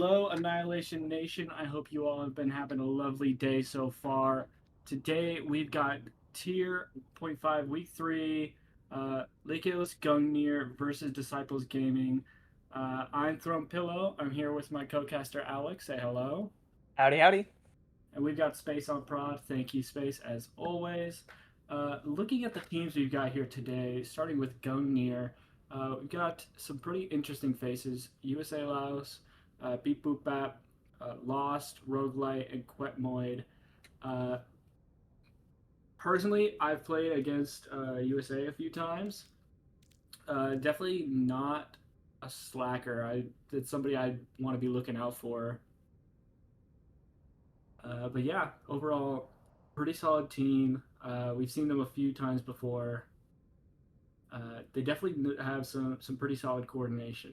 Hello, Annihilation Nation. I hope you all have been having a lovely day so far. Today we've got Tier point 5 Week 3, Lykaios Gungnir versus Disciples Gaming. I'm Throne Pillow. I'm here with my co-caster Alex. Say hello. Howdy, howdy. And we've got Space on Prod. Thank you, Space, as always. Looking at the teams we've got here today, starting with Gungnir, we've got some pretty interesting faces. USA Laos, Beep Boop Bap, Lost, Roguelite, and Quetmoid. Uh, Personally, I've played against USA a few times. Definitely not a slacker. It's somebody I want to be looking out for. But yeah, overall, pretty solid team. We've seen them a few times before. They definitely have some pretty solid coordination.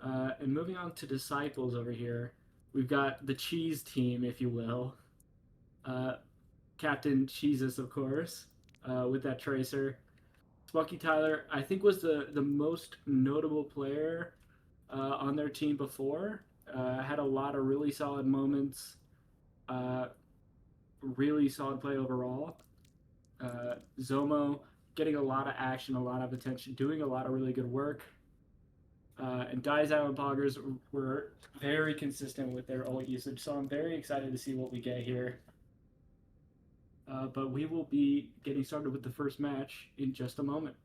And moving on to Disciples over here, we've got the cheese team, if you will. Uh, Captain Cheesus, of course, with that tracer. Spunky Tyler, I think, was the most notable player on their team before. Had a lot of really solid moments. Uh, really solid play overall. Zomo getting a lot of action, a lot of attention, doing a lot of really good work. And Dies Island Poggers were very consistent with their ult usage, so I'm very excited to see what we get here. But we will be getting started with the first match in just a moment.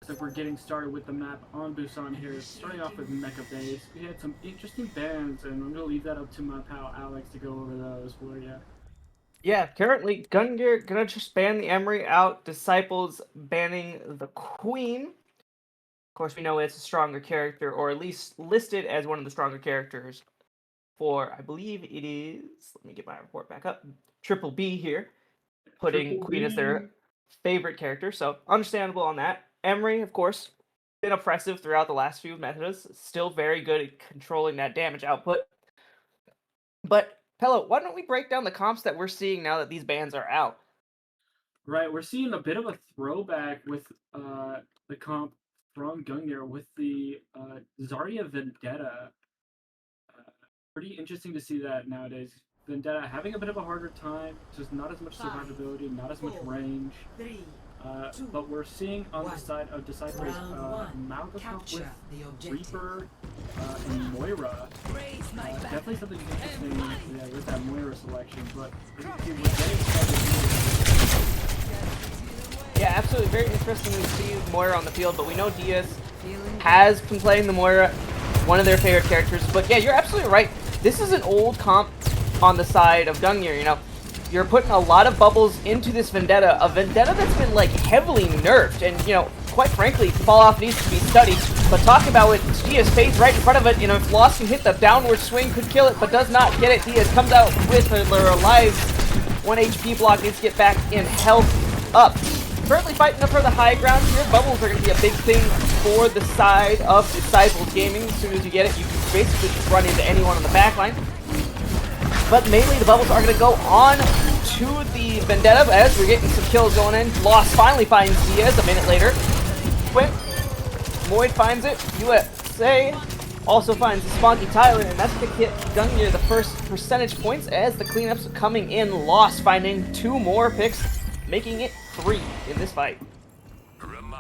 So we're getting started with the map on Busan here, starting off with Mecha Base. We had some interesting bans, and I'm going to leave that up to my pal Alex to go over those for you. Yeah, currently Gungnir gonna just ban the Emery out, Disciples banning the Queen. Of course, we know it's a stronger character, or at least listed as one of the stronger characters for, I believe it is, let me get my report back up, Triple B here, putting Triple Queen as B. their favorite character, so understandable on that. Emery, of course, been oppressive throughout the last few metas, still very good at controlling that damage output. But, Pello, why don't we break down the comps that we're seeing now that these bans are out? Right, we're seeing a bit of a throwback with the comp from Gungnir with the Zarya Vendetta. Pretty interesting to see that nowadays. Vendetta having a bit of a harder time, just not as much survivability, not as much range. But we're seeing on the side of Desciples Malgacock with Reaper and Moira. Definitely something interesting with that Moira selection, but we're yeah, absolutely. Very interesting to see Moira on the field, but we know Diaz has been playing the Moira, one of their favorite characters. But yeah, you're absolutely right. This is an old comp on the side of Gungnir, you know. You're putting a lot of bubbles into this Vendetta, a Vendetta that's been, like, heavily nerfed, and, you know, quite frankly, fall-off needs to be studied. But talk about with Diaz face right in front of it, you know, if Lost can hit the downward swing, could kill it, but does not get it. Diaz comes out with a live 1 HP block, needs to get back in health up. Currently fighting up for the high ground here. Bubbles are going to be a big thing for the side of Disciples Gaming. As soon as you get it, you can basically just run into anyone on the backline. But mainly the bubbles are going to go on to the Vendetta as we're getting some kills going in. Lost finally finds Diaz a minute later. Quint, Moid finds it. USA also finds Spunky Tyler, and that's going to get Gungnir the first percentage points as the cleanups are coming in. Lost finding 2 more picks, making it 3 in this fight.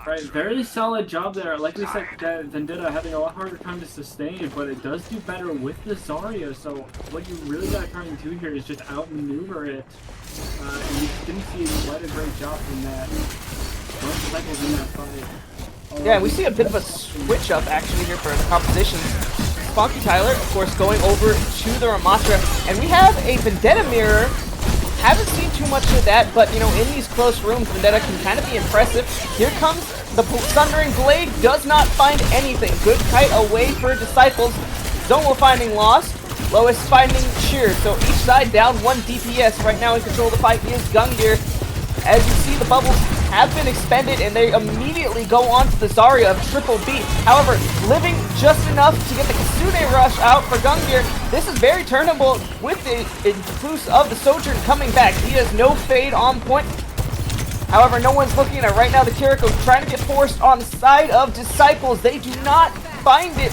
Right, very solid job there. Like we said, that Vendetta having a lot harder time to sustain, but it does do better with the Zarya, so what you really got to try and do here is just outmaneuver it. And you didn't see quite a great job from that. Both cycles in that fight. Yeah, we see a bit of a switch up actually here for the composition. Spunky Tyler, of course, going over to the Ramatra, and we have a Vendetta mirror. Haven't seen too much of that, but, you know, in these close rooms, Vendetta can kind of be impressive. Here comes the Thundering Blade, does not find anything. Good kite away for Disciples. Zomo finding Lost. Lois finding Sheer. So each side down 1 DPS. Right now in control of the fight is Gungnir. As you see, the bubbles have been expended, and they immediately go on to the Zarya of Triple B. However, living just enough to get the Kitsune rush out for Gungnir. This is very turnable with the inclusive of the Sojourn coming back. He has no fade on point. However, no one's looking at it right now. The Kiriko trying to get forced on the side of Disciples. They do not find it.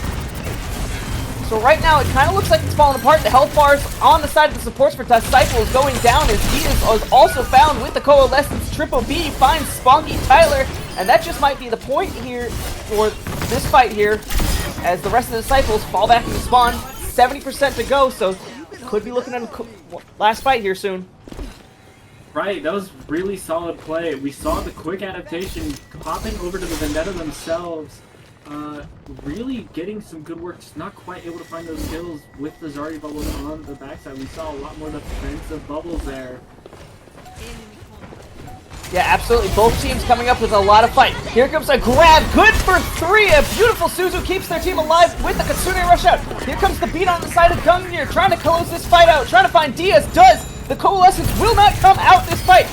So right now, it kind of looks like it's falling apart. The health bars on the side of the supports for Disciples going down as Diaz is also found with the Coalescence. Triple B finds Spunky Tyler, and that just might be the point here for this fight here as the rest of the Disciples fall back into spawn. 70% to go, so could be looking at a last fight here soon. Right, that was really solid play. We saw the quick adaptation popping over to the Vendetta themselves. Really getting some good work, just not quite able to find those kills with the Zarya bubbles on the backside. We saw a lot more defensive bubbles there. Yeah, absolutely. Both teams coming up with a lot of fight. Here comes a grab. Good for 3. A beautiful Suzu keeps their team alive with the Kitsune rush out. Here comes the beat on the side of Gungnir, trying to close this fight out, trying to find Diaz. Does. The Coalescence will not come out this fight.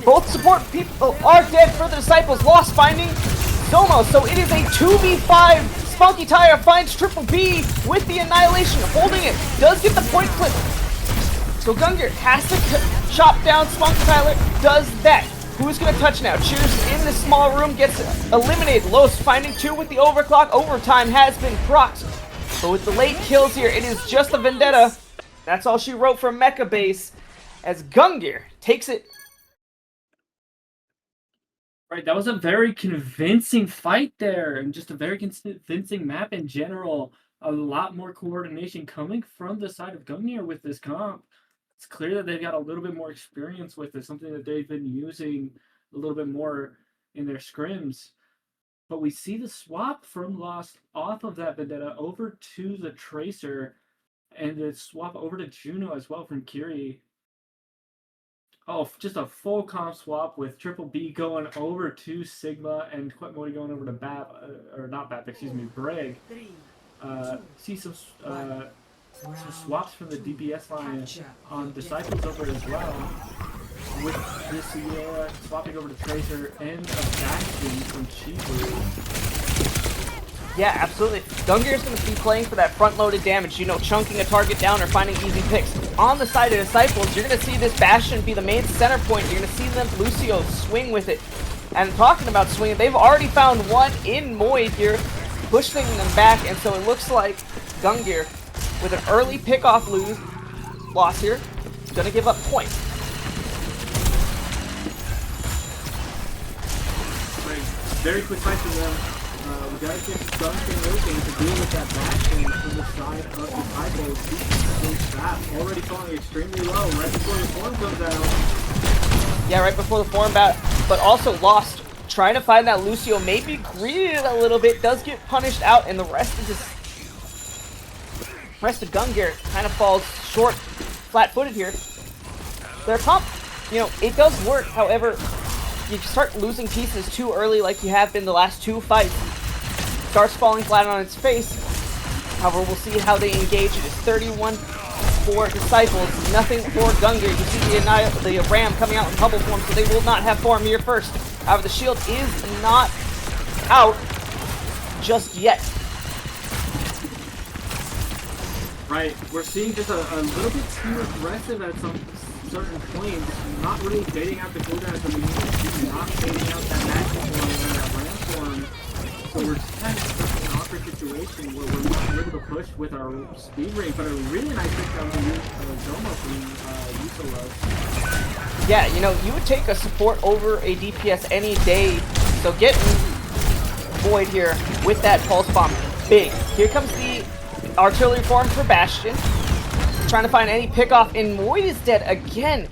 Both support people are dead for the Disciples. Lost finding Zomo, so it is a 2v5. Spunky Tyler finds Triple B with the Annihilation, holding it. Does get the point flip. So Gungnir has to chop down Spunky Tyler. Does that. Who's going to touch now? Cheers in the small room, gets eliminated. Los finding 2 with the overclock. Overtime has been procced. But with the late kills here, it is just a Vendetta. That's all she wrote for Mecha Base as Gungnir takes it. Right, that was a very convincing fight there, and just a very convincing map in general. a lot more coordination coming from the side of Gungnir with this comp. It's clear that they've got a little bit more experience with it, something that they've been using a little bit more in their scrims. But we see the swap from Lost off of that Vendetta over to the Tracer, and the swap over to Juno as well from Kiri. Oh, just a full comp swap with Triple B going over to Sigma and Quetmodi going over to Bap, or not Bap, excuse me, Brig. See some swaps from the DPS line on Disciples over as well. With this Sierra swapping over to Tracer and a Bastion from Chibu. Yeah, absolutely. Gungnir is going to be playing for that front-loaded damage, you know, chunking a target down or finding easy picks. On the side of Disciples, you're going to see this Bastion be the main center point. You're going to see them Lucio swing with it. And talking about swinging, they've already found one in Moid here, pushing them back, and so it looks like Gungnir, with an early pick-off loss here, going to give up point. Very quick fight for them. We gotta get something open to deal with that Bastion from the side of Disciples. Trap already falling extremely low right before the form comes out. Yeah, right before the form bat, but also Lost. Trying to find that Lucio, maybe greeted a little bit, does get punished out, and the rest of Gungnir kind of falls short, flat-footed here. Their comp, you know, it does work. However, you start losing pieces too early like you have been the last two fights. Starts falling flat on its face. However, we'll see how they engage. It is 31 for Disciples, nothing for Gungnir. You see the Ram coming out in bubble form, so they will not have farm here first. However, the shield is not out just yet. Right, we're seeing just a little bit too aggressive at some certain points, not really baiting out the cooldowns that we need to do, not baiting out that magic form and that ramp form. So we're just kind of stuck in an awkward situation where we're not able to push with our speed rate, but a really nice pick down to Zomo from Yusolos. Yeah, you know, you would take a support over a DPS any day, so getting Void here with that pulse bomb, big. Here comes the artillery form for Bastion. Trying to find any pickoff, and Moid is dead again.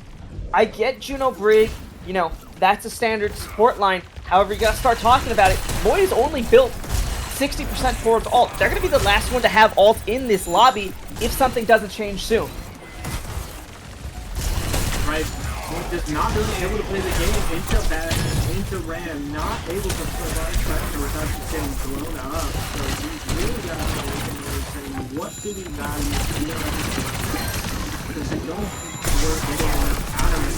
I get Juno Brig, you know, that's a standard support line. However, you gotta start talking about it. Moid is only built 60% towards ult. They're gonna be the last one to have ult in this lobby if something doesn't change soon. Right, Moid just not really able to play the game into Ram, not able to provide pressure without just getting blown up. So he's really got to saying, what do we value here? Because they don't work out of this.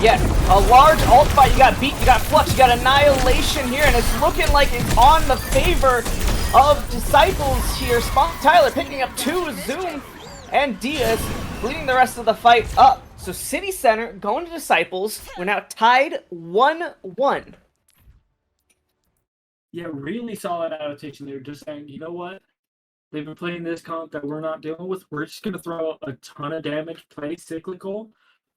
Yeah, a large ult fight. You got Beat, you got Flux, you got Annihilation here, and it's looking like it's on the favor of Disciples here. Tyler picking up 2, Zoom and Diaz leading the rest of the fight up. So City Center going to Disciples. We're now tied 1-1. Yeah, really solid adaptation there. Just saying, you know what? They've been playing this comp that we're not dealing with. We're just going to throw a ton of damage, play cyclical,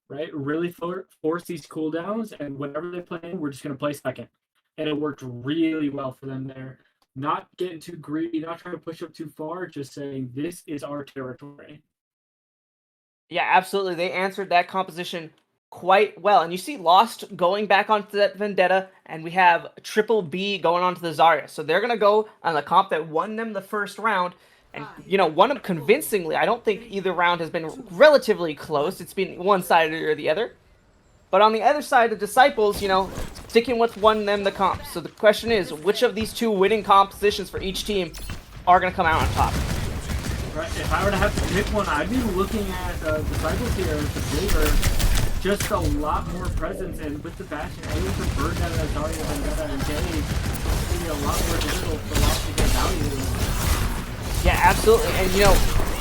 right? Really force these cooldowns, and whatever they play in, we're just going to play second. And it worked really well for them there. Not getting too greedy, not trying to push up too far, just saying, this is our territory. Yeah, absolutely. They answered that composition quite well. And you see Lost going back onto that Vendetta, and we have Triple B going onto the Zarya. So they're going to go on the comp that won them the first round. And, you know, won them convincingly. I don't think either round has been relatively close. It's been one-sided or the other. But on the other side, the Disciples, you know, sticking with won them the comp. So the question is, which of these two winning compositions for each team are going to come out on top? Right, if I were to have to pick one, I'd be looking at Disciples here as the flavor. Just a lot more presence, and with the Bastion, I would prefer that as Zarya Vendetta and Jay. It's going to be a lot more difficult for Lost to get value. Yeah, absolutely. And, you know,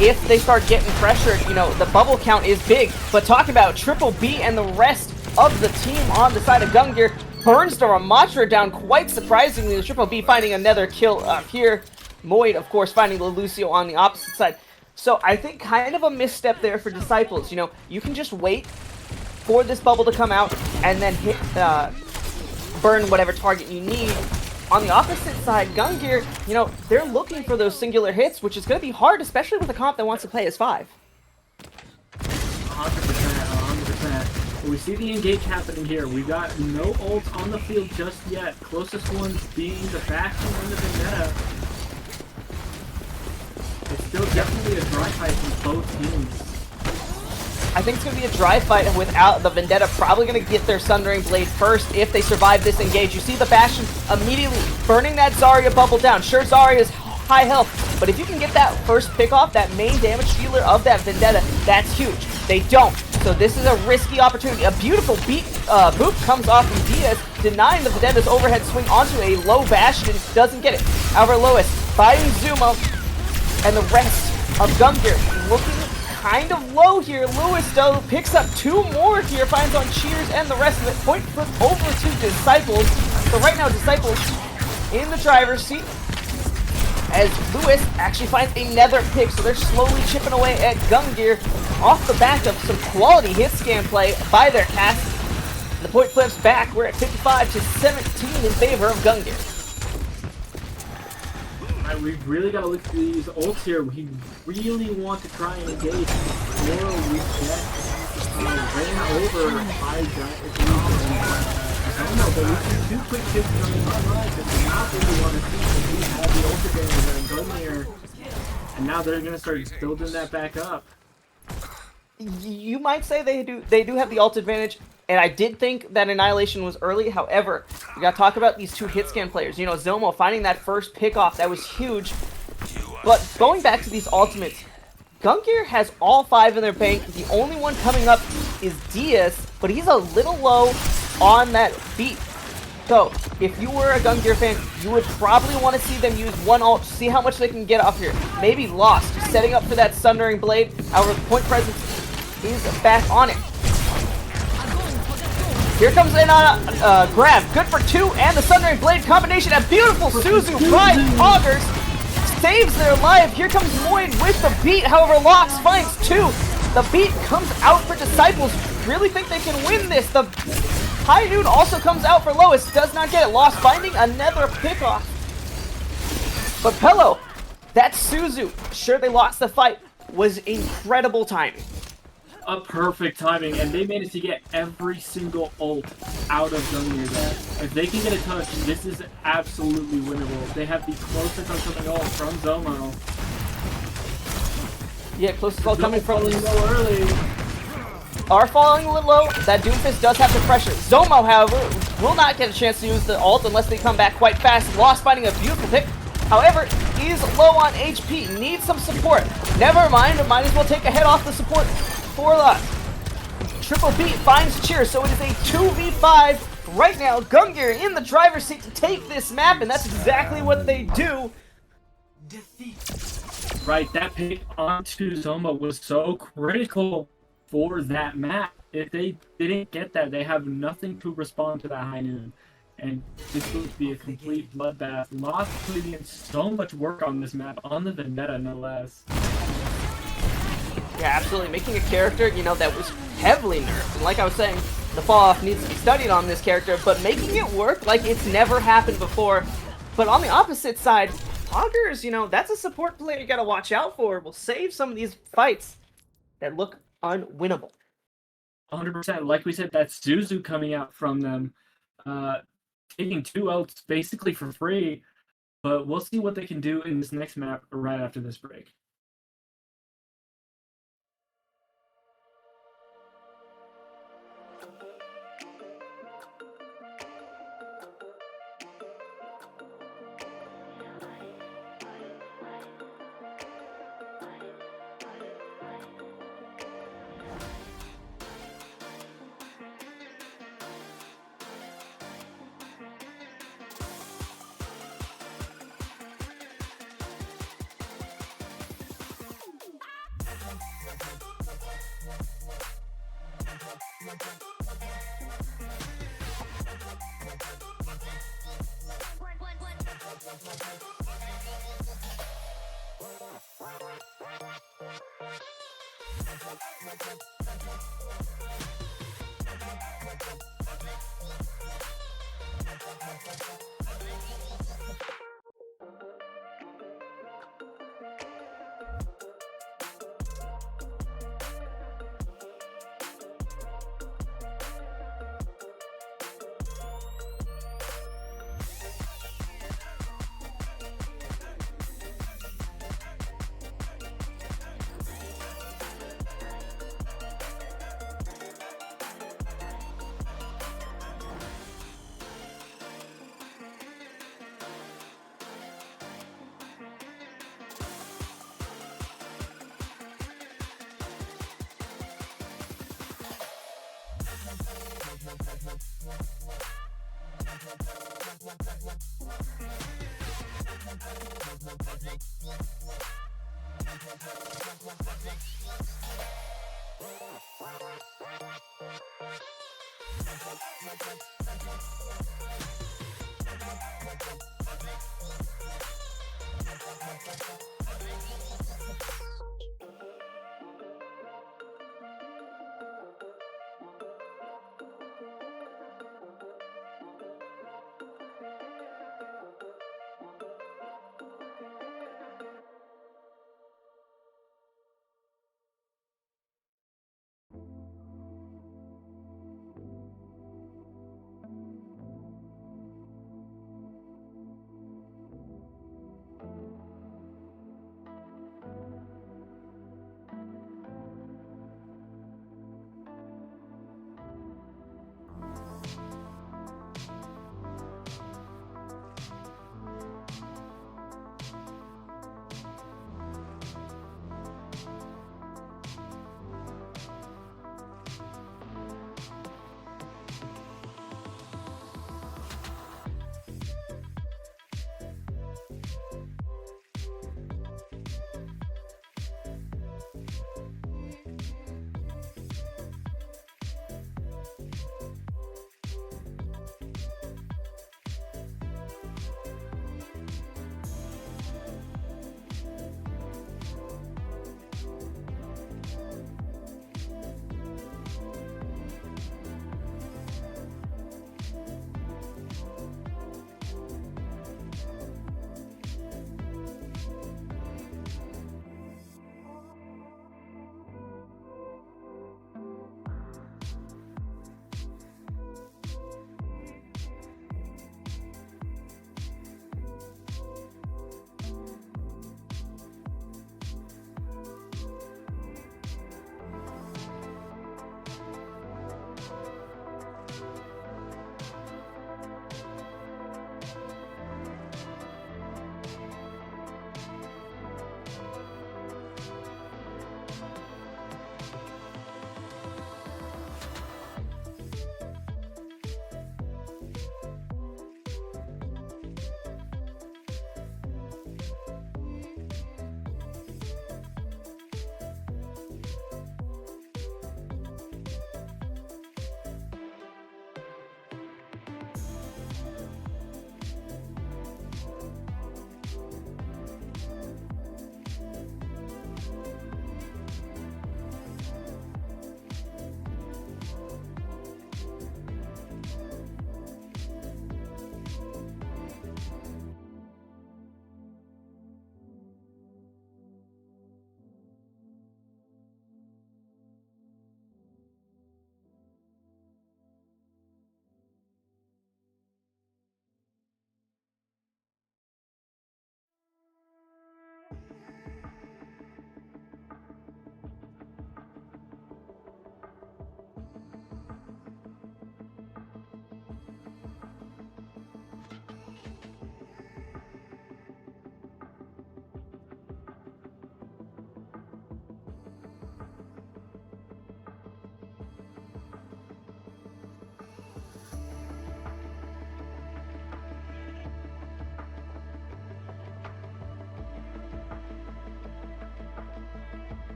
if they start getting pressured, you know, the bubble count is big. But talk about Triple B and the rest of the team on the side of Gungnir. Burns the Ramatra down quite surprisingly. The Triple B finding another kill up here. Moid, of course, finding the Lucio on the opposite side. So I think kind of a misstep there for Disciples. You know, you can just wait for this bubble to come out and then hit, burn whatever target you need. On the opposite side, Gungnir, you know, they're looking for those singular hits, which is going to be hard, especially with a comp that wants to play as 5. 100%. But we see the engage happening here. We've got no ults on the field just yet. Closest ones being the Bastion and the Vendetta. It's still definitely a dry fight from both teams. I think it's going to be a dry fight without the Vendetta probably going to get their Sundering Blade first if they survive this engage. You see the Bastion immediately burning that Zarya bubble down. Sure, Zarya's high health, but if you can get that first pick off, that main damage dealer of that Vendetta, that's huge. They don't, so this is a risky opportunity. A beautiful boot comes off from Diaz, denying the Vendetta's overhead swing onto a low Bastion. Doesn't get it. However, Lois fighting Zuma and the rest of Gungnir looking kind of low here. Lewis, though, picks up 2 more here, finds on Cheers and the rest of it. Point flip over to Desciples. So right now, Desciples in the driver's seat as Lewis actually finds another pick. So they're slowly chipping away at Gungnir off the back of some quality hit scan play by their cast. The point flips back. We're at 55-17 in favor of Gungnir. We've really got to look at these ults here. We really want to try and engage before we get ran over by Zoma, but we see 2 quick hits coming online that we not really want to see because we have the ult advantage on Gungnir, and now they're going to start building that back up. You might say they do have the ult advantage, and I did think that Annihilation was early. However, we got to talk about these 2 hit scan players. You know, Zomo finding that first pick off, that was huge. But going back to these ultimates, Gungnir has all 5 in their bank. The only one coming up is Diaz, but he's a little low on that beat. So, if you were a Gungnir fan, you would probably want to see them use 1 ult, see how much they can get off here. Maybe Lost, setting up for that Sundering Blade. However, the point presence is back on it. Here comes in grab. Good for 2, and the Sundering Blade combination. A beautiful Suzu by Augers saves their life. Here comes Moin with the beat. However, Lox finds 2. The beat comes out for Desciples. Really think they can win this. The High Noon also comes out for Lois. Does not get it. Lost finding another pickoff. But Pello, that Suzu, sure they lost the fight, was incredible timing. A perfect timing, and they managed to get every single ult out of Gungnir there. If they can get a touch, this is absolutely winnable. They have the closest oncoming ult from Zomo. Yeah, closest ult coming from low early. Are falling a little low. That Doomfist does have the pressure. Zomo, however, will not get a chance to use the ult unless they come back quite fast. Lost finding a beautiful pick. However, is low on HP, needs some support. Never mind, might as well take a head off the support for us. Triple beat finds Cheers, so it is a 2v5 right now. Gungnir in the driver's seat to take this map, and that's exactly what they do. Right, that pick onto Zoma was so critical for that map. If they didn't get that, they have nothing to respond to that High Noon. And this would be a complete bloodbath. Lost putting in so much work on this map, on the Vendetta no less. Yeah, absolutely. Making a character, you know, that was heavily nerfed. And like I was saying, the fall-off needs to be studied on this character, but making it work like it's never happened before. But on the opposite side, Augers, you know, that's a support player you gotta watch out for. Will save some of these fights that look unwinnable. 100%. Like we said, that's Zuzu coming out from them. Taking 2 ults basically for free, but we'll see what they can do in this next map right after this break.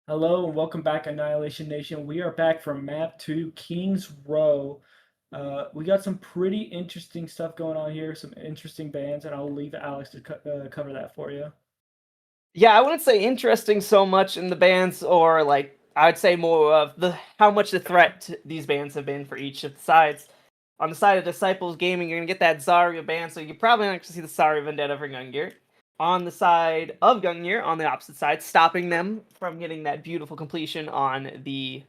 Hello and welcome back, Annihilation Nation. We are back from Map 2, Kings Row. We got some pretty interesting stuff going on here, some interesting bands, and I'll leave Alex to cover that for you. Yeah, I wouldn't say interesting so much in the bands, or like I would say more of how much the threat these bands have been for each of the sides. On the side of Disciples Gaming, you're gonna get that Zarya band, so you're probably not gonna see the Zarya Vendetta for Gungnir. On the side of Gungnir, on the opposite side, stopping them from getting that beautiful completion on the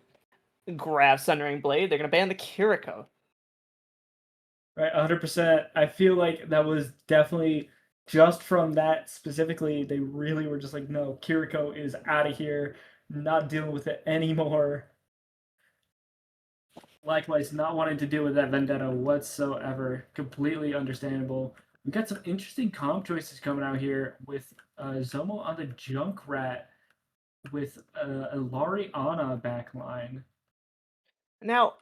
Grav Sundering Blade, they're gonna ban the Kiriko. Right, 100%. I feel like that was definitely just from that specifically. They really were just like, no, Kiriko is out of here, not dealing with it anymore. Likewise, not wanting to deal with that vendetta whatsoever. Completely understandable. We got some interesting comp choices coming out here with Zomo on the Junkrat with a Lariana backline. Now,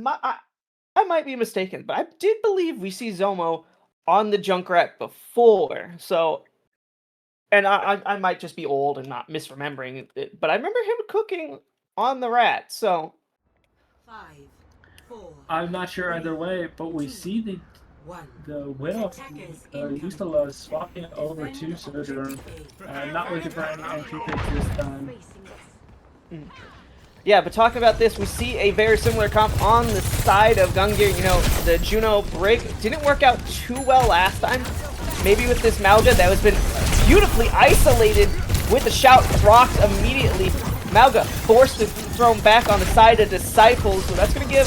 I might be mistaken, but I did believe we see Zomo on the Junkrat before. So, and I might just be old and not misremembering it, but I remember him cooking on the rat. So, 5, 4. I'm not sure either way, but we see the widow Ustala swapping over to Sojourn, not looking for any entry picks this time. yeah, but talking about this, we see a very similar comp on the side of Gungnir. You know, the Juno break didn't work out too well last time. Maybe with this Mauga that has been beautifully isolated with the shout rocked immediately. Mauga forced to throw him back on the side of Disciples, so that's going to give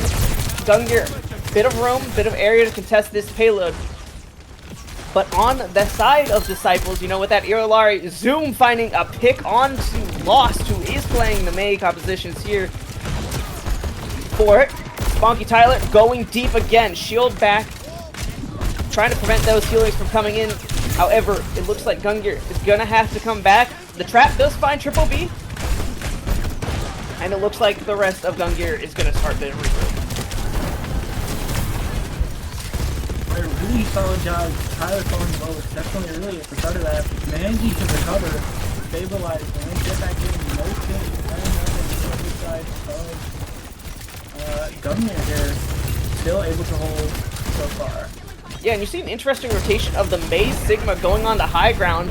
Gungnir a bit of room, bit of area to contest this payload. But on the side of Disciples, you know, with that Irilari, Zoom finding a pick onto Lost, who is playing the Mei compositions here for it. Spunky Tyler going deep again, shield back, trying to prevent those healers from coming in. However, it looks like Gungnir is going to have to come back. The trap does find Triple B, and it looks like the rest of Gungnir is going to start their regroup. A really solid job. Tyler falling low exceptionally early at the start of that. Manji can recover, stabilize, and then get back in. No change. And on the other side of Gungnir here, still able to hold so far. Yeah, and you see an interesting rotation of the Mei Sigma going on to high ground.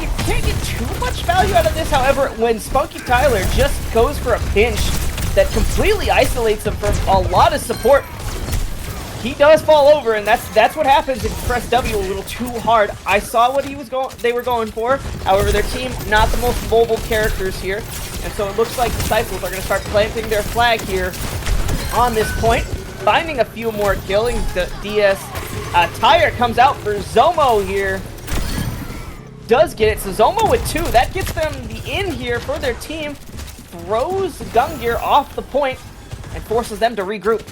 You can't get too much value out of this, however, when Spunky Tyler just goes for a pinch that completely isolates him from a lot of support, he does fall over, and that's what happens if you press W a little too hard. I saw what they were going for. However, their team not the most mobile characters here, and so it looks like Disciples are going to start planting their flag here on this point, finding a few more killings. The DS Tyre comes out for Zomo here. Does get it. So Zomo with 2. That gets them the in here for their team. Throws Gungnir off the point and forces them to regroup.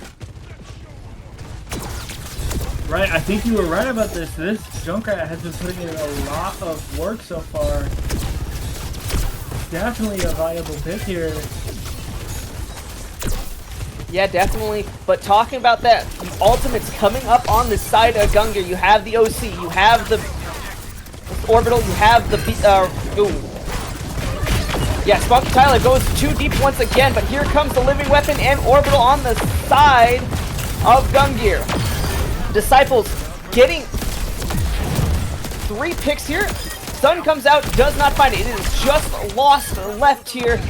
Right, I think you were right about this. This Junkrat has been putting in a lot of work so far. Definitely a viable pick here. Yeah, definitely. But talking about that, the ultimate's coming up on the side of Gungnir. You have the OC, you have the Orbital, you have the yeah, Spunky Tyler goes too deep once again, but here comes the Living Weapon and Orbital on the side of Gungnir. Disciples getting 3 picks here. Sun comes out, does not find it. It is just Lost left here.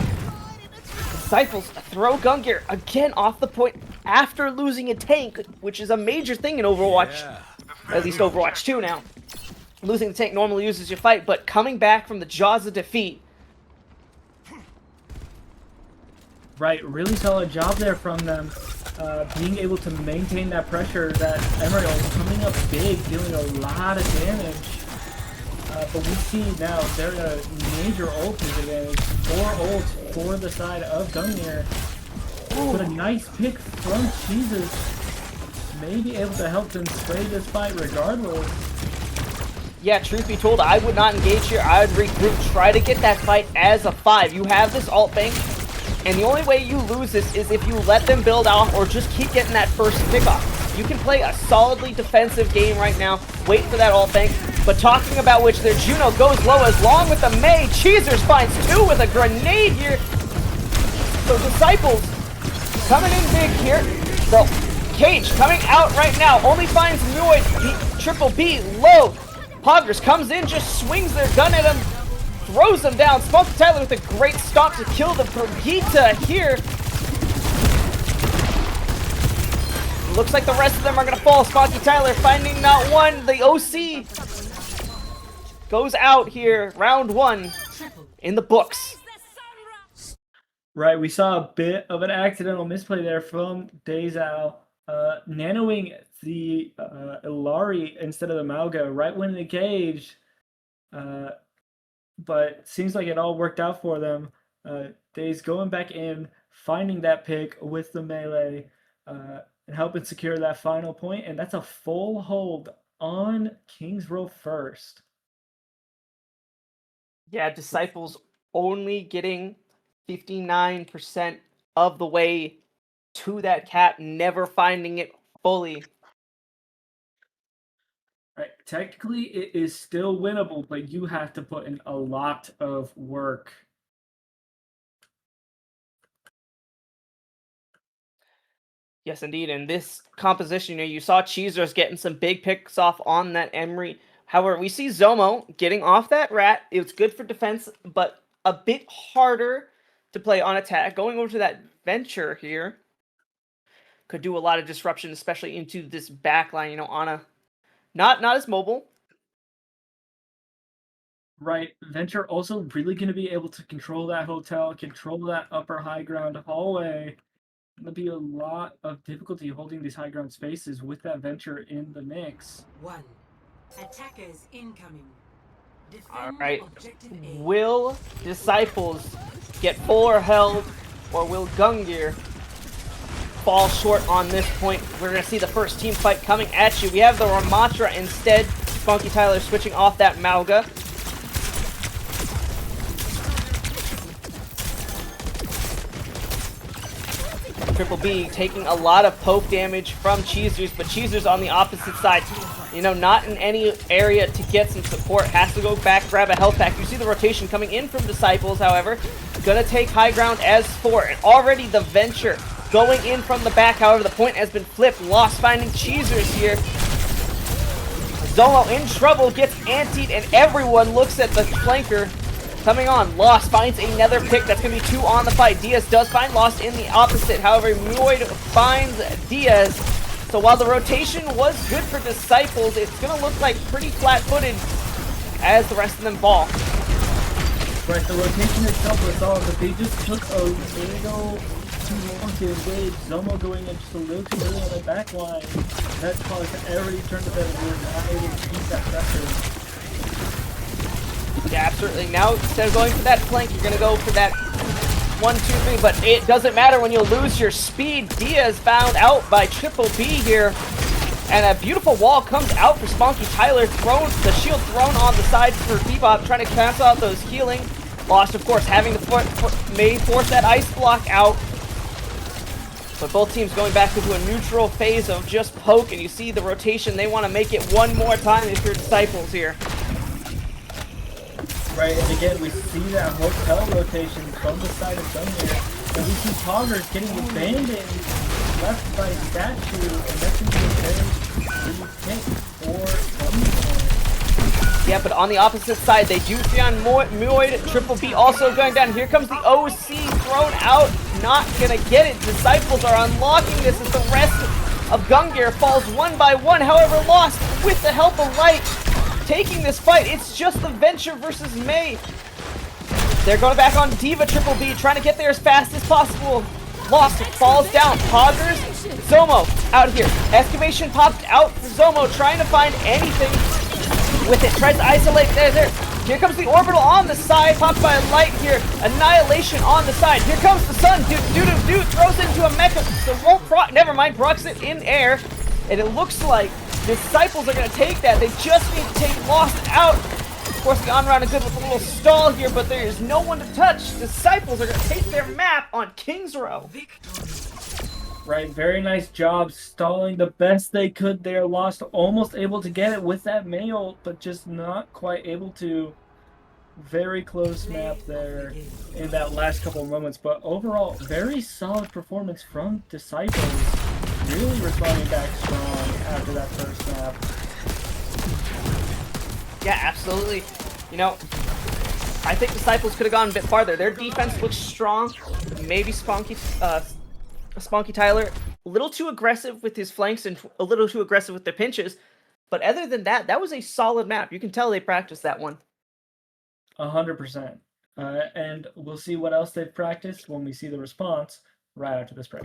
Disciples throw Gungnir again off the point after losing a tank, which is a major thing in Overwatch. Yeah. At least Overwatch 2 now. Losing the tank normally loses your fight, but coming back from the jaws of defeat. Right, really solid job there from them. Being able to maintain that pressure, that Emerald coming up big, dealing a lot of damage. But we see now they're a major ultimate advantage. 4 ults for the side of Gungnir. But a nice pick from Jesus. May be able to help them sway this fight regardless. Yeah, truth be told, I would not engage here. I would regroup, try to get that fight as a 5. You have this ult bank, and the only way you lose this is if you let them build off or just keep getting that first pickoff. You can play a solidly defensive game right now, wait for that ult bank, but talking about which, their Juno goes low as long with the Mei. Cheezers finds 2 with a grenade here. So Disciples coming in big here. The Cage coming out right now, only finds Noid, the Triple B low. Poggers comes in, just swings their gun at him, throws him down. Spunky Tyler with a great stop to kill the Brigitte here. Looks like the rest of them are going to fall. Spunky Tyler finding not one. The OC goes out here. Round 1 in the books. Right, we saw a bit of an accidental misplay there from Dazal. Nanoing the Ilari instead of the Mauga right when in the cage. But seems like it all worked out for them. Daze going back in finding that pick with the melee and helping secure that final point. And that's a full hold on King's Row first. Yeah, Disciples only getting 59% of the way to that cap, never finding it fully. Right. Technically, it is still winnable, but you have to put in a lot of work. Yes, indeed. And this composition, you saw Cheezers getting some big picks off on that Emery. However, we see Zomo getting off that rat. It was good for defense, but a bit harder to play on attack. Going over to that Venture here could do a lot of disruption, especially into this back line, on a not as mobile. Right. Venture also really going to be able to control that hotel, control that upper high ground hallway. There'll be a lot of difficulty holding these high ground spaces with that Venture in the mix. 1. Attackers incoming. All Defend right. objective A. Will Disciples get full or held, or will Gungnir fall short on this point? We're going to see the first team fight coming at you. We have the Ramatra instead. Spunky Tyler switching off that Mauga. Triple B taking a lot of poke damage from Cheezers, but Cheezers on the opposite side, not in any area to get some support. Has to go back, grab a health pack. You see the rotation coming in from Disciples, however. Gonna take high ground as 4, and already the Venture going in from the back. However, the point has been flipped. Lost finding Cheezers here. Zomo in trouble, gets antied, and everyone looks at the flanker. Coming on, Lost finds another pick. That's going to be 2 on the fight. Diaz does find Lost in the opposite. However, Muoid finds Diaz. So while the rotation was good for Disciples, it's going to look like pretty flat-footed as the rest of them fall. Right, the rotation itself was solid, but they just took a little too long to engage. Zomo going in just a little too early on the back line. That caused everybody to turn to them and we were not able to keep that pressure. Yeah, absolutely. Now, instead of going for that flank, you're going to go for that 1, 2, 3, but it doesn't matter when you lose your speed. Diaz found out by Triple B here, and a beautiful wall comes out for Spunky Tyler. The shield thrown on the side for Bebop, trying to cancel out those healing. Lost, of course, having to may force that ice block out. But both teams going back into a neutral phase of just poke, and you see the rotation. They want to make it one more time if you're Disciples here. Right, and again, we see that hotel rotation from the side of Gungnir, and we see Poggers getting abandoned left by Statue, and that's going to be a very pick for Gungnir. Yeah, but on the opposite side, they do see on Muoid. Triple B also going down. Here comes the OC thrown out. Not going to get it. Disciples are unlocking this as the rest of Gungnir falls one by one. However, Lost with the help of Light. Taking this fight, it's just the Venture versus May. They're going back on Diva. Triple B trying to get there as fast as possible. Lost falls down. Poggers, Zomo out here. Excavation popped out for Zomo, trying to find anything with it. Tries to isolate. There. Here comes the orbital on the side, popped by a Light here. Annihilation on the side. Here comes the sun. Dude throws into a mecha. So won't proc. Never mind. Procs it in air, and it looks like Disciples are going to take that. They just need to take Lost out. Of course, the on-round is good with a little stall here, but there is no one to touch. Disciples are going to take their map on King's Row. Right, very nice job stalling the best they could there. Lost almost able to get it with that Mayo, but just not quite able to. Very close map there in that last couple of moments, but overall, very solid performance from Disciples. Really responding back strong after that first snap. Yeah, absolutely. I think Disciples could have gone a bit farther. Their defense looks strong. Maybe Spunky Tyler, a little too aggressive with his flanks and a little too aggressive with their pinches. But other than that, that was a solid map. You can tell they practiced that one. 100%. And we'll see what else they've practiced when we see the response right after this break.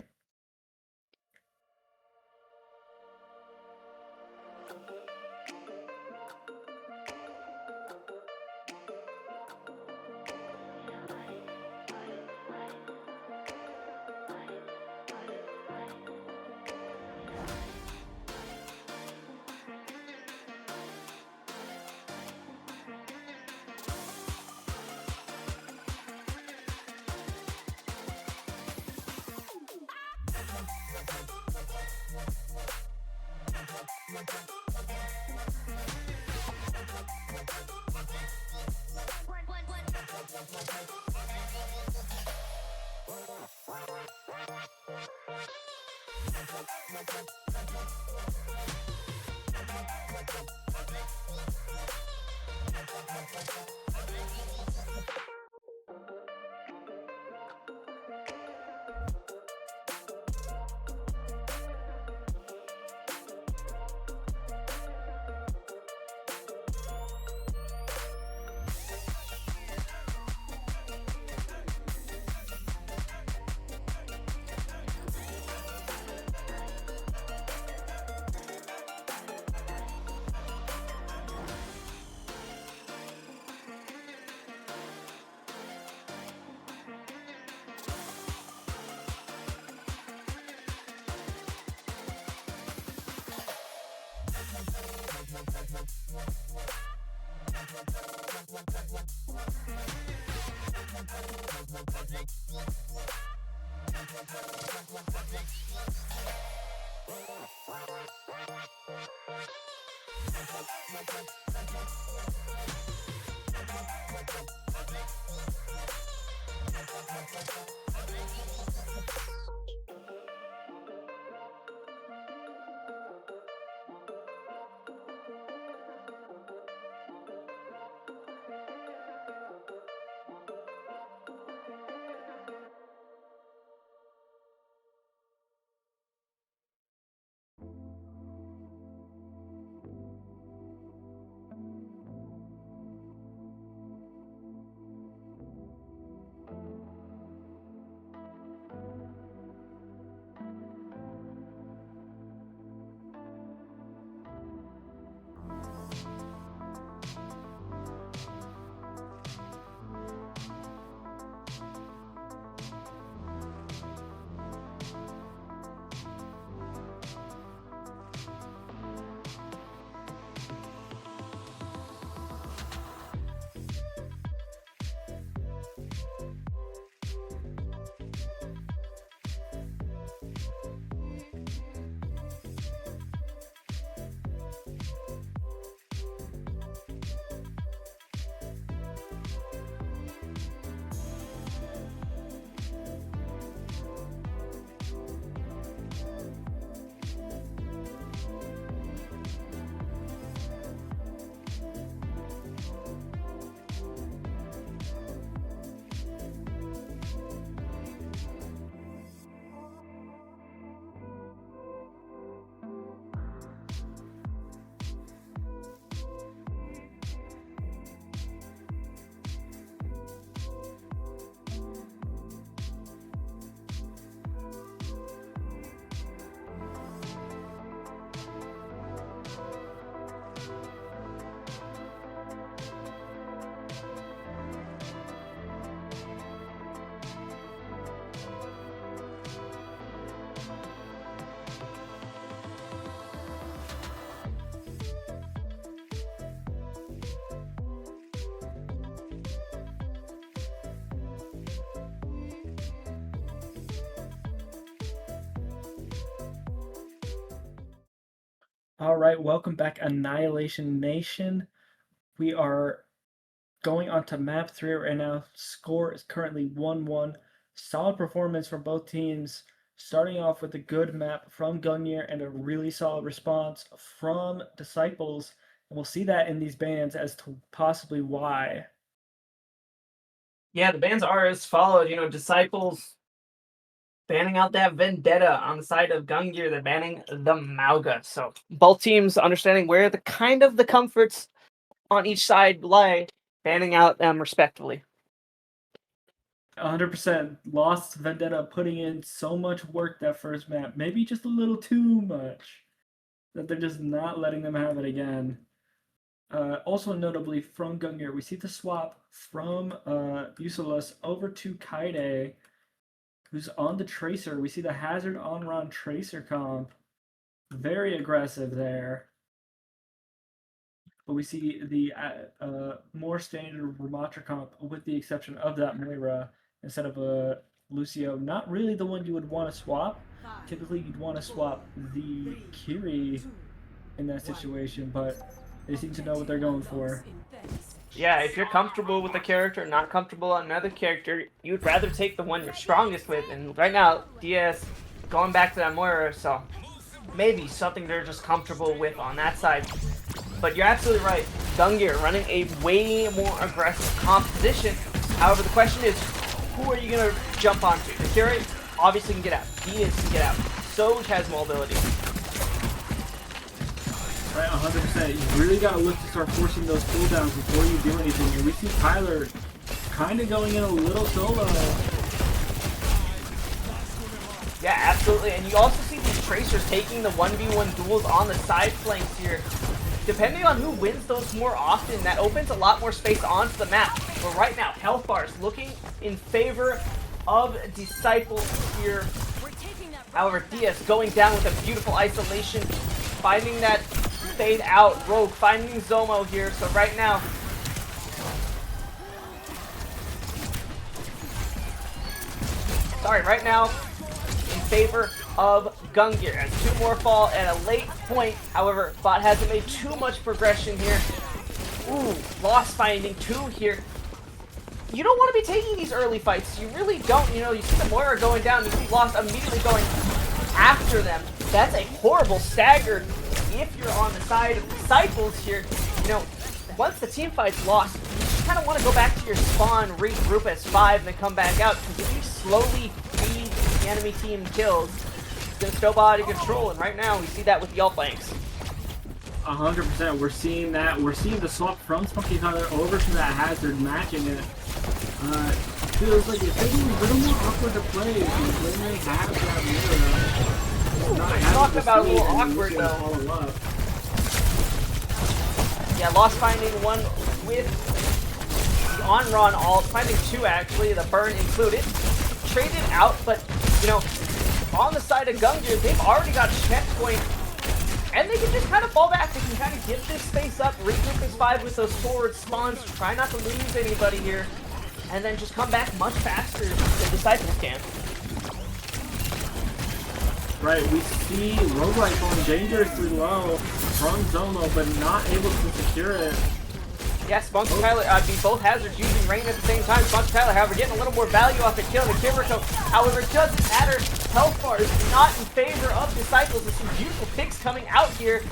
All right, welcome back, Annihilation Nation. We are going on to map 3 right now. Score is currently 1-1. Solid performance from both teams. Starting off with a good map from Gungnir and a really solid response from Desciples. And we'll see that in these bans as to possibly why. Yeah, the bans are as followed. Disciples banning out that Vendetta on the side of Gungnir. They're banning the Mauga. So both teams understanding where the comforts on each side lie, banning out them respectively. 100% lost Vendetta putting in so much work that first map. Maybe just a little too much. That they're just not letting them have it again. Also notably from Gungnir, we see the swap from Useless over to Kaide, who's on the Tracer. We see the Hazard on Ron Tracer comp. Very aggressive there. But we see the more standard Ramatra comp with the exception of that Moira instead of a Lucio. Not really the one you would want to swap. Typically, you'd want to swap the Kiri in that situation, but they seem to know what they're going for. Yeah, if you're comfortable with a character, not comfortable on another character, you'd rather take the one you're strongest with. And right now, DS going back to that Moira, so maybe something they're just comfortable with on that side. But you're absolutely right. Gungnir running a way more aggressive composition. However, the question is, who are you going to jump onto? The Curate obviously can get out. Venus can get out. Soge has mobility. Right, 100%. You really got to look to start forcing those cooldowns before you do anything. And we see Tyler kind of going in a little solo. Yeah, absolutely. And you also see these Tracers taking the 1v1 duels on the side flanks here. Depending on who wins those more often, that opens a lot more space onto the map. But right now, health bars looking in favor of Disciples here. However, DS going down with a beautiful isolation, finding that fade out. Rogue finding Zomo here. So right now, in favor of Gungnir, and 2 more fall at a late point. However, bot hasn't made too much progression here. Ooh, lost finding 2 here. You don't want to be taking these early fights. You really don't. You know, you see the Moira going down, you see Lost immediately going after them. That's a horrible stagger if you're on the side of Disciples here. You know, once the team fight's lost, you just kind of want to go back to your spawn, regroup as 5, and then come back out. Because if you slowly feed the enemy team kills, it's going to snowball out of control. And right now, we see that with the alt flanks. 100%. We're seeing that. We're seeing the swap from Spunky Tyler over to that Hazard, matching it. Feels like it's getting a little more awkward to play because when they have that mirror. Talking about a little awkward though. Yeah, Lost finding 1 with the on-run alt, finding 2 actually, the burn included. Traded out, but you know, on the side of Gungnir, they've already got checkpoint. And they can just kind of fall back. They can kind of give this space up, regroup as 5 with those forward spawns, try not to lose anybody here, and then just come back much faster than Disciples can. Right, we see Roguelike going dangerously low from Zomo, but not able to secure it. Yeah, Spunky Tyler, both Hazards using Rain at the same time. Spunky Tyler, however, getting a little more value off the kill. The Kiriko, however, doesn't matter. Health bar is not in favor of Disciples. There's some beautiful picks coming out here.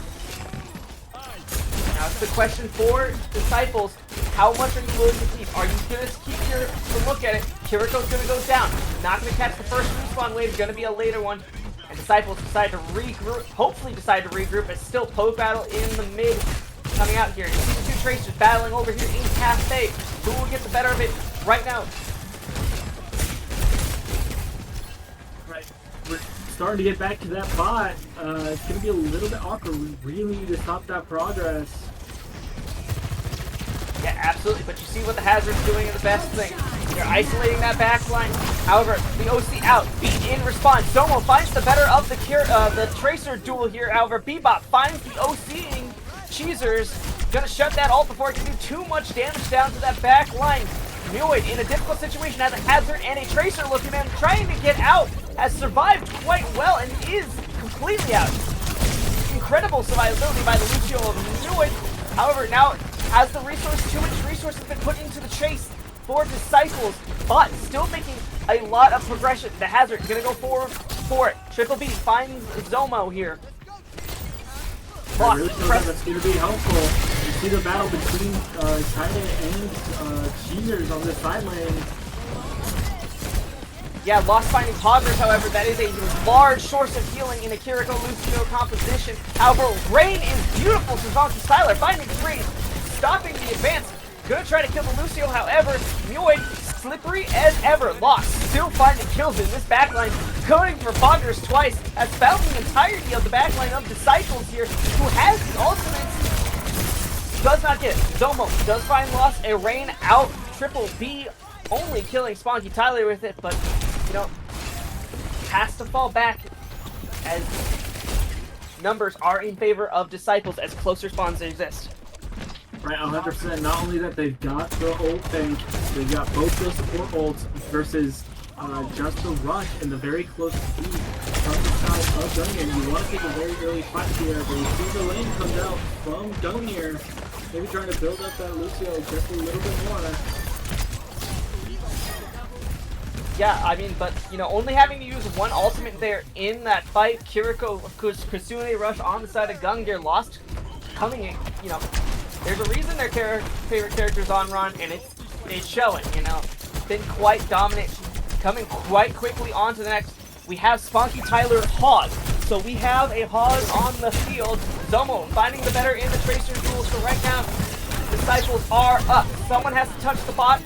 Now it's the question for Disciples. How much are you willing to keep? Are you going to keep to look at it? Kiriko's going to go down. Not going to catch the first respawn wave. Going to be a later one. And Disciples decide to regroup. Hopefully decide to regroup. It's still poke battle in the mid. Coming out here. You see the 2 Tracers battling over here in Cafe. Who will get the better of it right now? Right. We're starting to get back to that bot. It's going to be a little bit awkward. We really need to stop that progress. Yeah, absolutely. But you see what the Hazard's doing in the best thing. They're isolating that backline. However, the OC out. Beat in response. Zomo finds the better of the Tracer duel here. However, Bebop finds the OCing. Cheezers gonna shut that ult before it can do too much damage down to that back line. Muid in a difficult situation has a Hazard and a Tracer looking at him, trying to get out, has survived quite well and is completely out. Incredible survivability by the Lucio of Muid. However, now as the resource, too much resource has been put into the chase for Disciples, but still making a lot of progression. The Hazard gonna go forward for it. Triple B finds Zomo here. I really feel like that's going to be helpful. You see the battle between Titan and Cheezers on this side lane. Yeah, Lost finding Poggers, however, that is a large source of healing in a Kiriko Lucio composition. However, Rain is beautiful for Spunky Tyler, finding the freeze, stopping the advance. Gonna try to kill the Lucio, however, Muid, slippery as ever. Lost, still finding kills in this backline. Going for Poggers twice, has found the entirety of the backline of Disciples here, who has the ultimate. Does not get it. Zomo does find Lost, a Rain out. Triple B only killing Spunky Tyler with it, but, you know, has to fall back as numbers are in favor of Disciples as closer spawns exist. Right, 100%. Not only that, they've got the ult bank, they've got both those support ults versus just the rush and the very close speed. from the side of Gungnir. You want to take a very early fight here, but you see the lane comes out from Gungnir. Maybe trying to build up that Lucio just a little bit more. Yeah, I mean, but, you know, only having to use one ultimate there in that fight, Kiriko, Kusune Rush on the side of Gungnir lost coming in, you know, there's a reason their favorite character's on run, and it's showing, you know. Been quite dominant, coming quite quickly on to the next. We have Spunky Tyler Hog. So we have a Hog on the field. Zomo finding the better in the Tracer duel. So right now, Disciples are up. Someone has to touch the bot,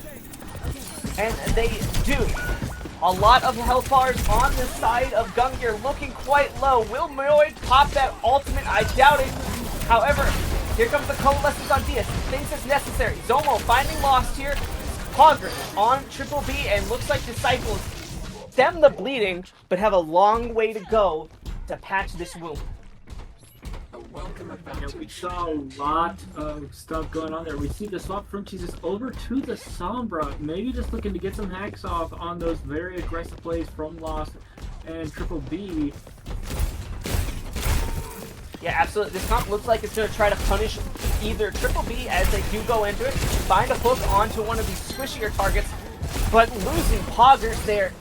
and they do. A lot of health bars on the side of Gungnir looking quite low. Will Moid pop that ultimate? I doubt it. However, here comes the coalescence on Diaz. Thinks it's necessary. Zomo finding Lost here. Hogger on Triple B, and looks like Disciples stem the bleeding, but have a long way to go to patch this wound. Yeah, we saw a lot of stuff going on there. We see the swap from Jesus over to the Sombra, maybe just looking to get some hacks off on those very aggressive plays from Lost and Triple B. Yeah, absolutely. This comp looks like it's going to try to punish either Triple B as they do go into it, find a hook onto one of these squishier targets, but losing Poggers there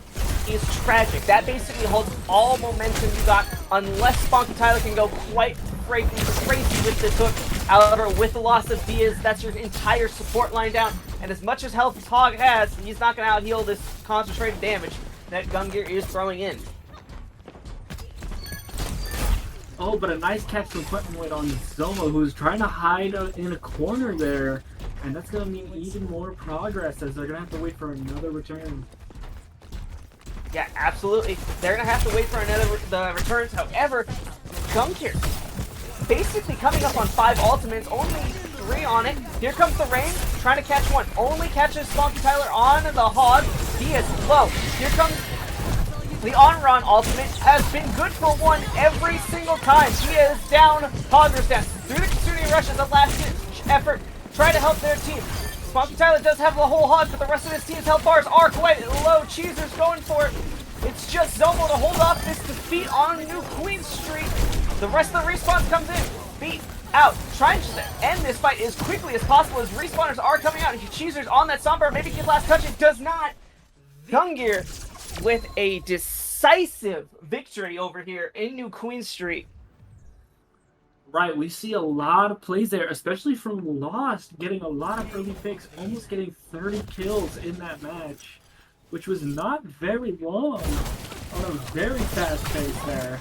is tragic. That basically holds all momentum you got unless Spunky Tyler can go quite crazy with this hook. However, with the loss of Diaz, that's your entire support line down, and as much as health as Hog has, he's not going to out-heal this concentrated damage that Gungnir is throwing in. Oh, but a nice catch from Quentin on Zomo, who's trying to hide in a corner there, and that's going to mean even more progress as they're going to have to wait for another return. Yeah, absolutely. They're going to have to wait for the returns. However, Gungnir basically coming up on 5 ultimates, only 3 on it. Here comes the rain, trying to catch one. Only catches Spunky Tyler on the Hog. He is low. Here comes the on-run ultimate. Has been good for one every single time. He is down, Hogger's down. Through the Kitsune Rush as a last effort, try to help their team. Spunky Tyler does have the whole Hog, but the rest of his team's health bars are quite low. Cheezer's going for it. It's just Zomo to hold off this defeat on New Queen Street. The rest of the respawns comes in. Beat out. Trying to end this fight as quickly as possible as respawners are coming out. Cheezer's on that Sombra. Maybe get last touch. It does not. Gungnir with a decisive victory over here in New Queen Street. Right, we see a lot of plays there, especially from Lost, getting a lot of early picks, almost getting 30 kills in that match, which was not very long on a very fast pace there.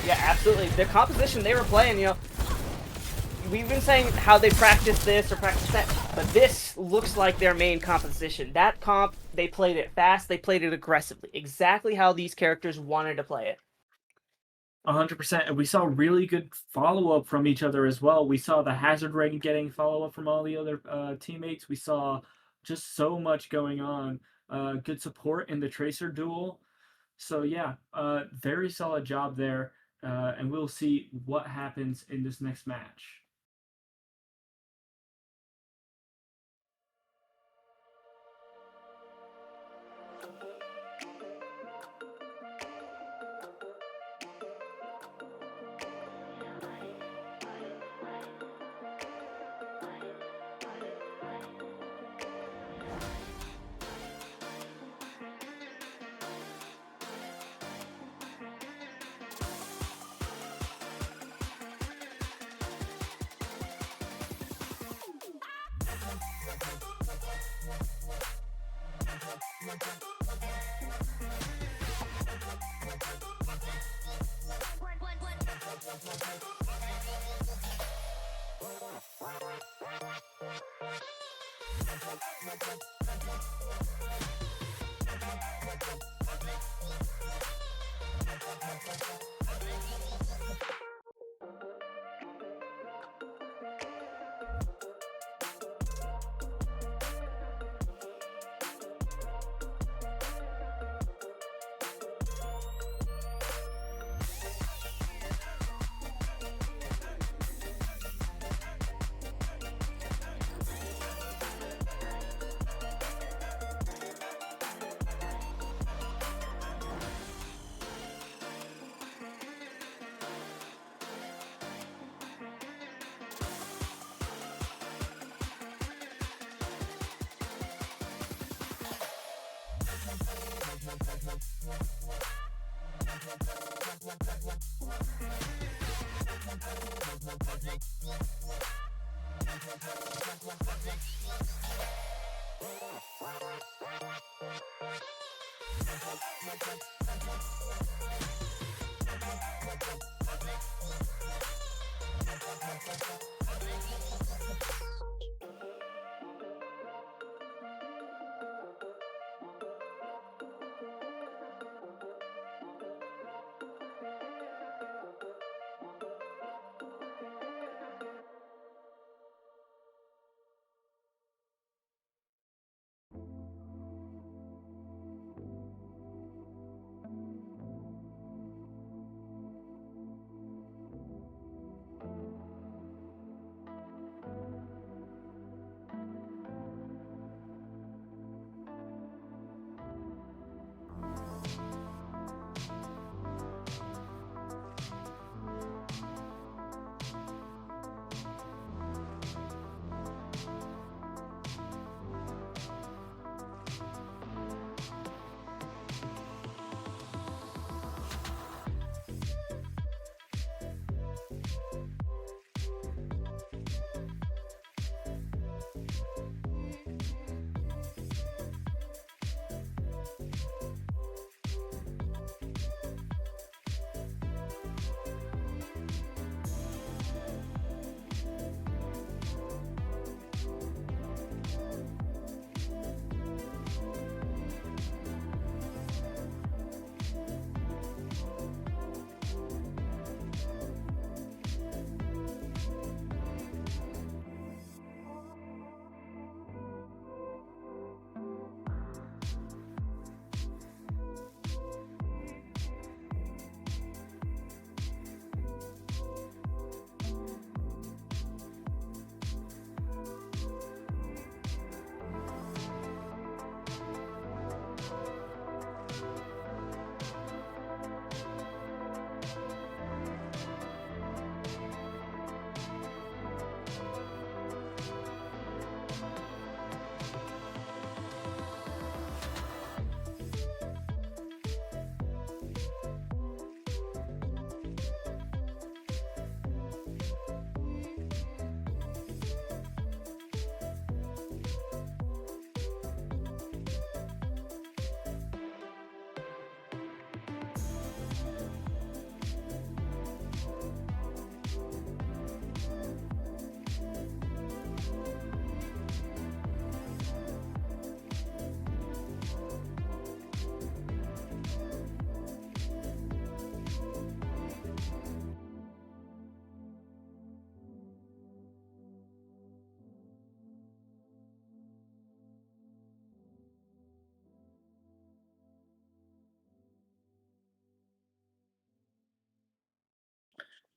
Yeah, absolutely. The composition they were playing, you know, we've been saying how they practice this or practice that, but this looks like their main composition. That comp, they played it fast, they played it aggressively. Exactly how these characters wanted to play it. 100%, and we saw really good follow-up from each other as well. We saw the Hazard Ring getting follow-up from all the other teammates. We saw just so much going on. Good support in the Tracer duel. So yeah, very solid job there, and we'll see what happens in this next match.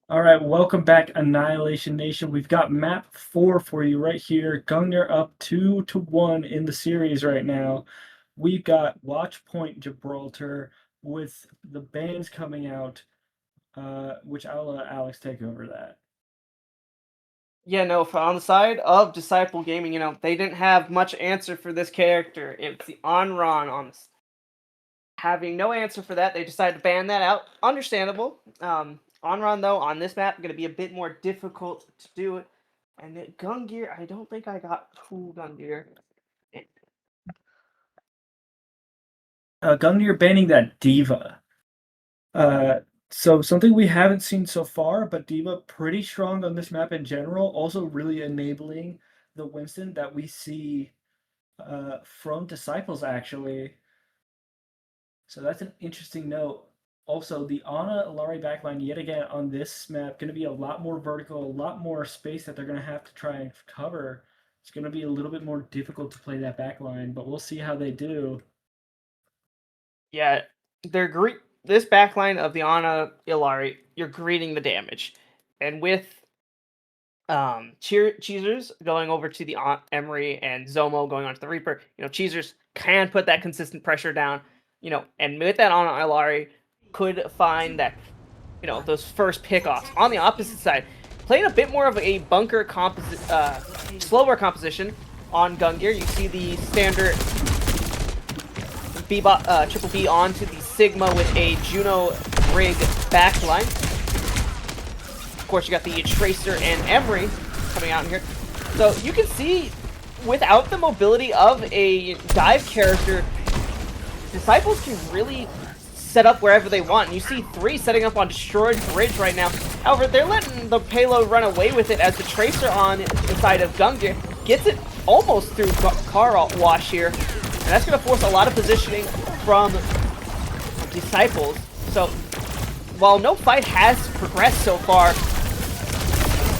All right, welcome back, Annihilation Nation. We've got map 4 for you right here. Gungnir up 2-1 in the series right now. We've got Watch Point Gibraltar with the bans coming out, which I'll let Alex take over that. Yeah, no, on the side of Disciple Gaming, they didn't have much answer for this character. It's the Onron on this. Having no answer for that, they decided to ban that out. Understandable. Onron, though, on this map, going to be a bit more difficult to do it. And Gungnir, I don't think I got cool Gungnir. Gungnir banning that Diva. So something we haven't seen so far, but Diva pretty strong on this map in general, also really enabling the Winston that we see from Disciples, actually. So that's an interesting note. Also, the Ana Illari backline, yet again, on this map, going to be a lot more vertical, a lot more space that they're going to have to try and cover. It's going to be a little bit more difficult to play that backline, but we'll see how they do. Yeah, this backline of the Ana Illari, you're greeting the damage. And with Cheezers going over to the Emery and Zomo going on to the Reaper, Cheezers can put that consistent pressure down, and with that Ana Illari, could find that, those first pickoffs. On the opposite side, playing a bit more of a bunker slower composition on Gungnir. You see the standard Triple B onto the Sigma with a Juno Rig backline. Of course, you got the Tracer and Emery coming out in here. So you can see, without the mobility of a dive character, Desciples can really set up wherever they want. And you see 3 setting up on Destroyed Bridge right now. However, they're letting the payload run away with it as the Tracer on the side of Gungnir gets it almost through car wash here. And that's going to force a lot of positioning from Desciples. So, while no fight has progressed so far,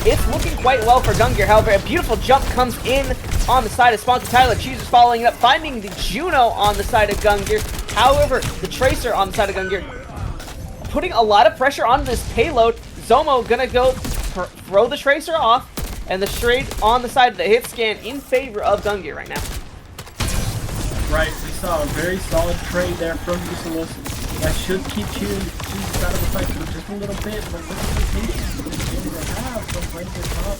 it's looking quite well for Gungnir. However, a beautiful jump comes in on the side of Spunky Tyler. Cheese is following it up, finding the Juno on the side of Gungnir. However, the Tracer on the side of Gungnir putting a lot of pressure on this payload. Zomo gonna go throw the Tracer off, and the straight on the side of the hit scan in favor of Gungnir right now. Right, we saw a very solid trade there from Desciples. That should keep Cheese out of the fight for just a little bit, but look at the patience they have from playing the top.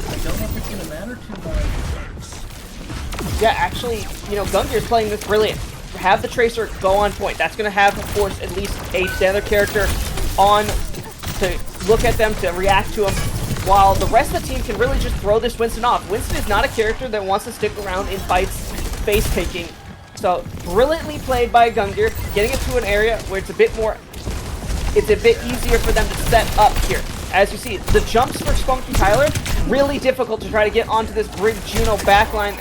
I don't know if it's going to matter too much. Yeah, actually, you know, Gungnir's playing this brilliant. Have the Tracer go on point. That's going to have, of course, at least a other character on to look at them, to react to them, while the rest of the team can really just throw this Winston off. Winston is not a character that wants to stick around in fights face-taking. So, brilliantly played by Gungnir, getting it to an area where it's a bit easier for them to set up here. As you see, the jumps for Spunky Tyler, really difficult to try to get onto this Brig Juno backline.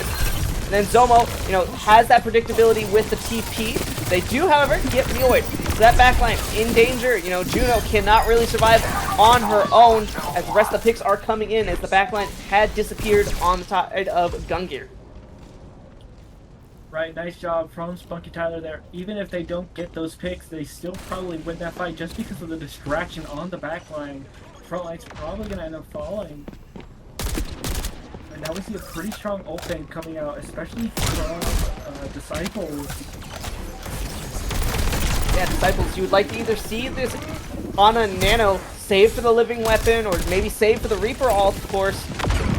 And then Zomo, you know, has that predictability with the TP. They do, however, get Meoid. So that backline in danger. You know, Juno cannot really survive on her own as the rest of the picks are coming in, as the backline had disappeared on the side of Gungnir. Right, nice job from Spunky Tyler there. Even if they don't get those picks, they still probably win that fight just because of the distraction on the backline. Frontline's probably going to end up falling. And now we see a pretty strong open coming out, especially from Desciples. Yeah, Desciples, you would like to either see this on a Nano save for the living weapon, or maybe save for the Reaper ult, of course.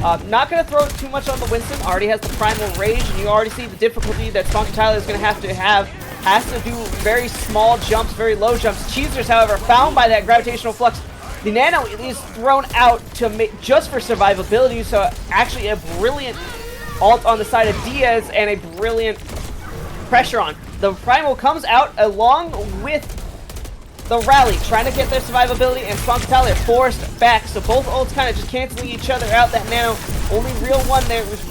Not going to throw too much on the Winston. Already has the Primal Rage, and you already see the difficulty that Spunky Tyler is going to have. Has to do very small jumps, very low jumps. Cheesers, however, found by that gravitational flux. The Nano is thrown out to make just for survivability, so actually a brilliant ult on the side of Diaz and a brilliant pressure on. The Primal comes out along with the Rally, trying to get their survivability, and Spunky Tyler forced back, so both ults kind of just canceling each other out. That Nano, only real one there, was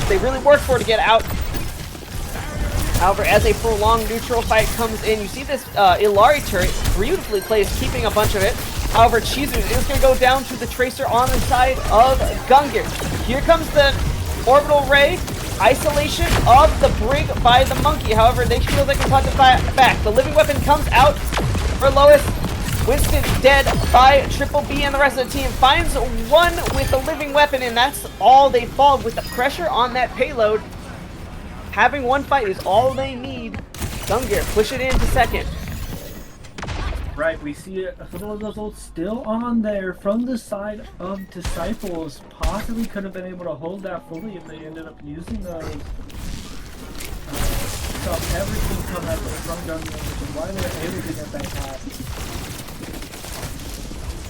they really worked for to get out. However, as a prolonged neutral fight comes in, you see this Illari turret beautifully placed, keeping a bunch of it. However, Cheezer is going to go down to the Tracer on the side of Gungnir. Here comes the Orbital Ray. Isolation of the Brig by the Monkey. However, they feel they can punch it back. The living weapon comes out for Lois. Winston dead by Triple B, and the rest of the team finds one with the living weapon, and that's all they fall with the pressure on that payload. Having one fight is all they need. Gungnir push it into second. Right, we see a couple of those ults still on there from the side of Desciples. Possibly could have been able to hold that fully if they ended up using those. Saw everything come at them from Gungnir, which is why they're able to get that pass.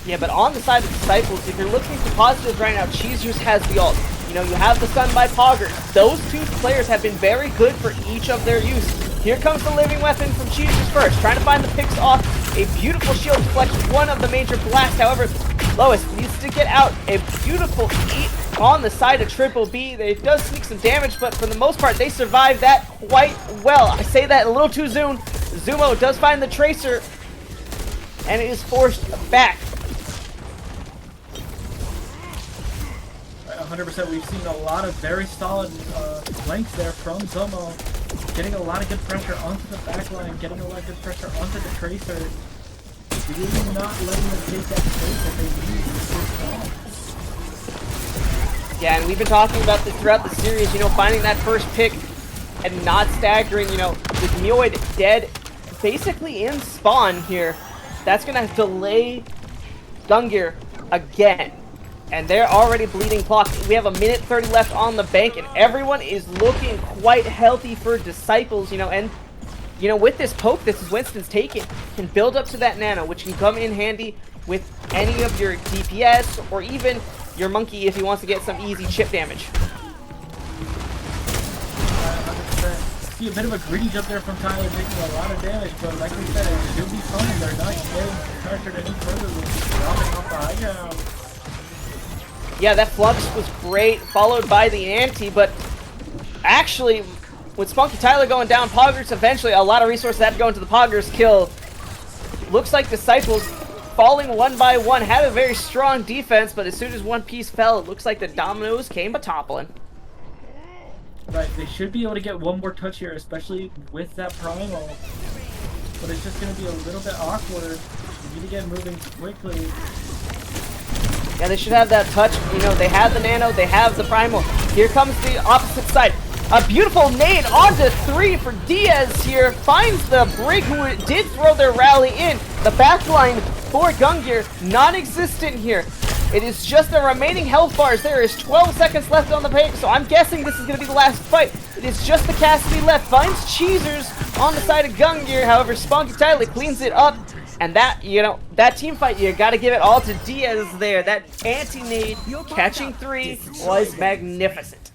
Yeah, but on the side of Desciples, if you're looking for positives right now, Cheezers has the ult. You know, you have the stun by Poggers. Those two players have been very good for each of their use. Here comes the living weapon from Cheezers first, trying to find the picks off. A beautiful shield deflects one of the major blasts. However, Lois needs to get out. A beautiful eat on the side of Triple B. It does sneak some damage, but for the most part, they survive that quite well. I say that a little too soon. Zumo does find the Tracer, and it is forced back. 100%, we've seen a lot of very solid lengths there from Zomo. Getting a lot of good pressure onto the backline, getting a lot of good pressure onto the Tracer. Really not letting them take that space that they need to. Yeah, and we've been talking about this throughout the series, you know, finding that first pick and not staggering, you know, with Meoid dead basically in spawn here. That's going to delay Gungnir again. And they're already bleeding clock. We have a minute 30 left on the bank, and everyone is looking quite healthy for Desciples, you know, and you know, with this poke this is Winston's taking, can build up to that nano, which can come in handy with any of your DPS or even your monkey if he wants to get some easy chip damage. 100%. See a bit of a greedy jump there from Tyler, taking a lot of damage, but like we said, it should be fun. They're not getting pressured any further than dropping off the high ground. Yeah, that flux was great, followed by the anti, but actually, with Spunky Tyler going down, Poggers eventually, a lot of resources had to go into the Poggers kill. Looks like Disciples falling one by one, had a very strong defense, but as soon as one piece fell, it looks like the dominoes came a-toppling. Right, they should be able to get one more touch here, especially with that primal. But it's just going to be a little bit awkward. You need to get moving quickly. Yeah, they should have that touch. You know, they have the nano, they have the primal. Here comes the opposite side. A beautiful nade onto 3 for Diaz here. Finds the Brig, who did throw their rally in. The backline for Gungnir, non-existent here. It is just the remaining health bars. There is 12 seconds left on the page, so I'm guessing this is going to be the last fight. It is just the Cassidy left. Finds Cheezers on the side of Gungnir. However, Spunky Tyler cleans it up. And that, you know, that team fight, you got to give it all to Diaz there. That anti-nade catching 3 was magnificent.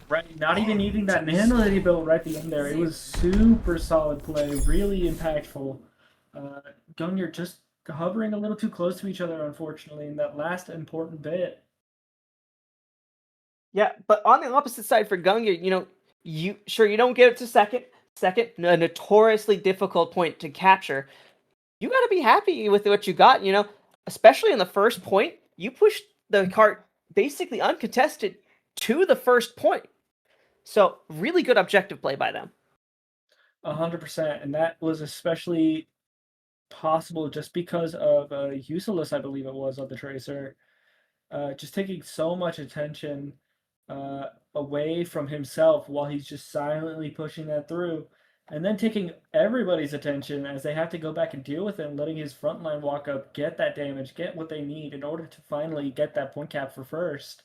Right, not even needing that nano that he built right at the end there. It was super solid play, really impactful. Gungnir just hovering a little too close to each other, unfortunately, in that last important bit. Yeah, but on the opposite side for Gungnir, you know, you don't get it to second, a notoriously difficult point to capture. You got to be happy with what you got, you know, especially in the first point. You pushed the cart basically uncontested to the first point. So, really good objective play by them. 100%, and that was especially possible just because of Useless, I believe it was, on the Tracer. Just taking so much attention away from himself while he's just silently pushing that through. And then taking everybody's attention as they have to go back and deal with it and letting his frontline walk up, get that damage, get what they need in order to finally get that point cap for first.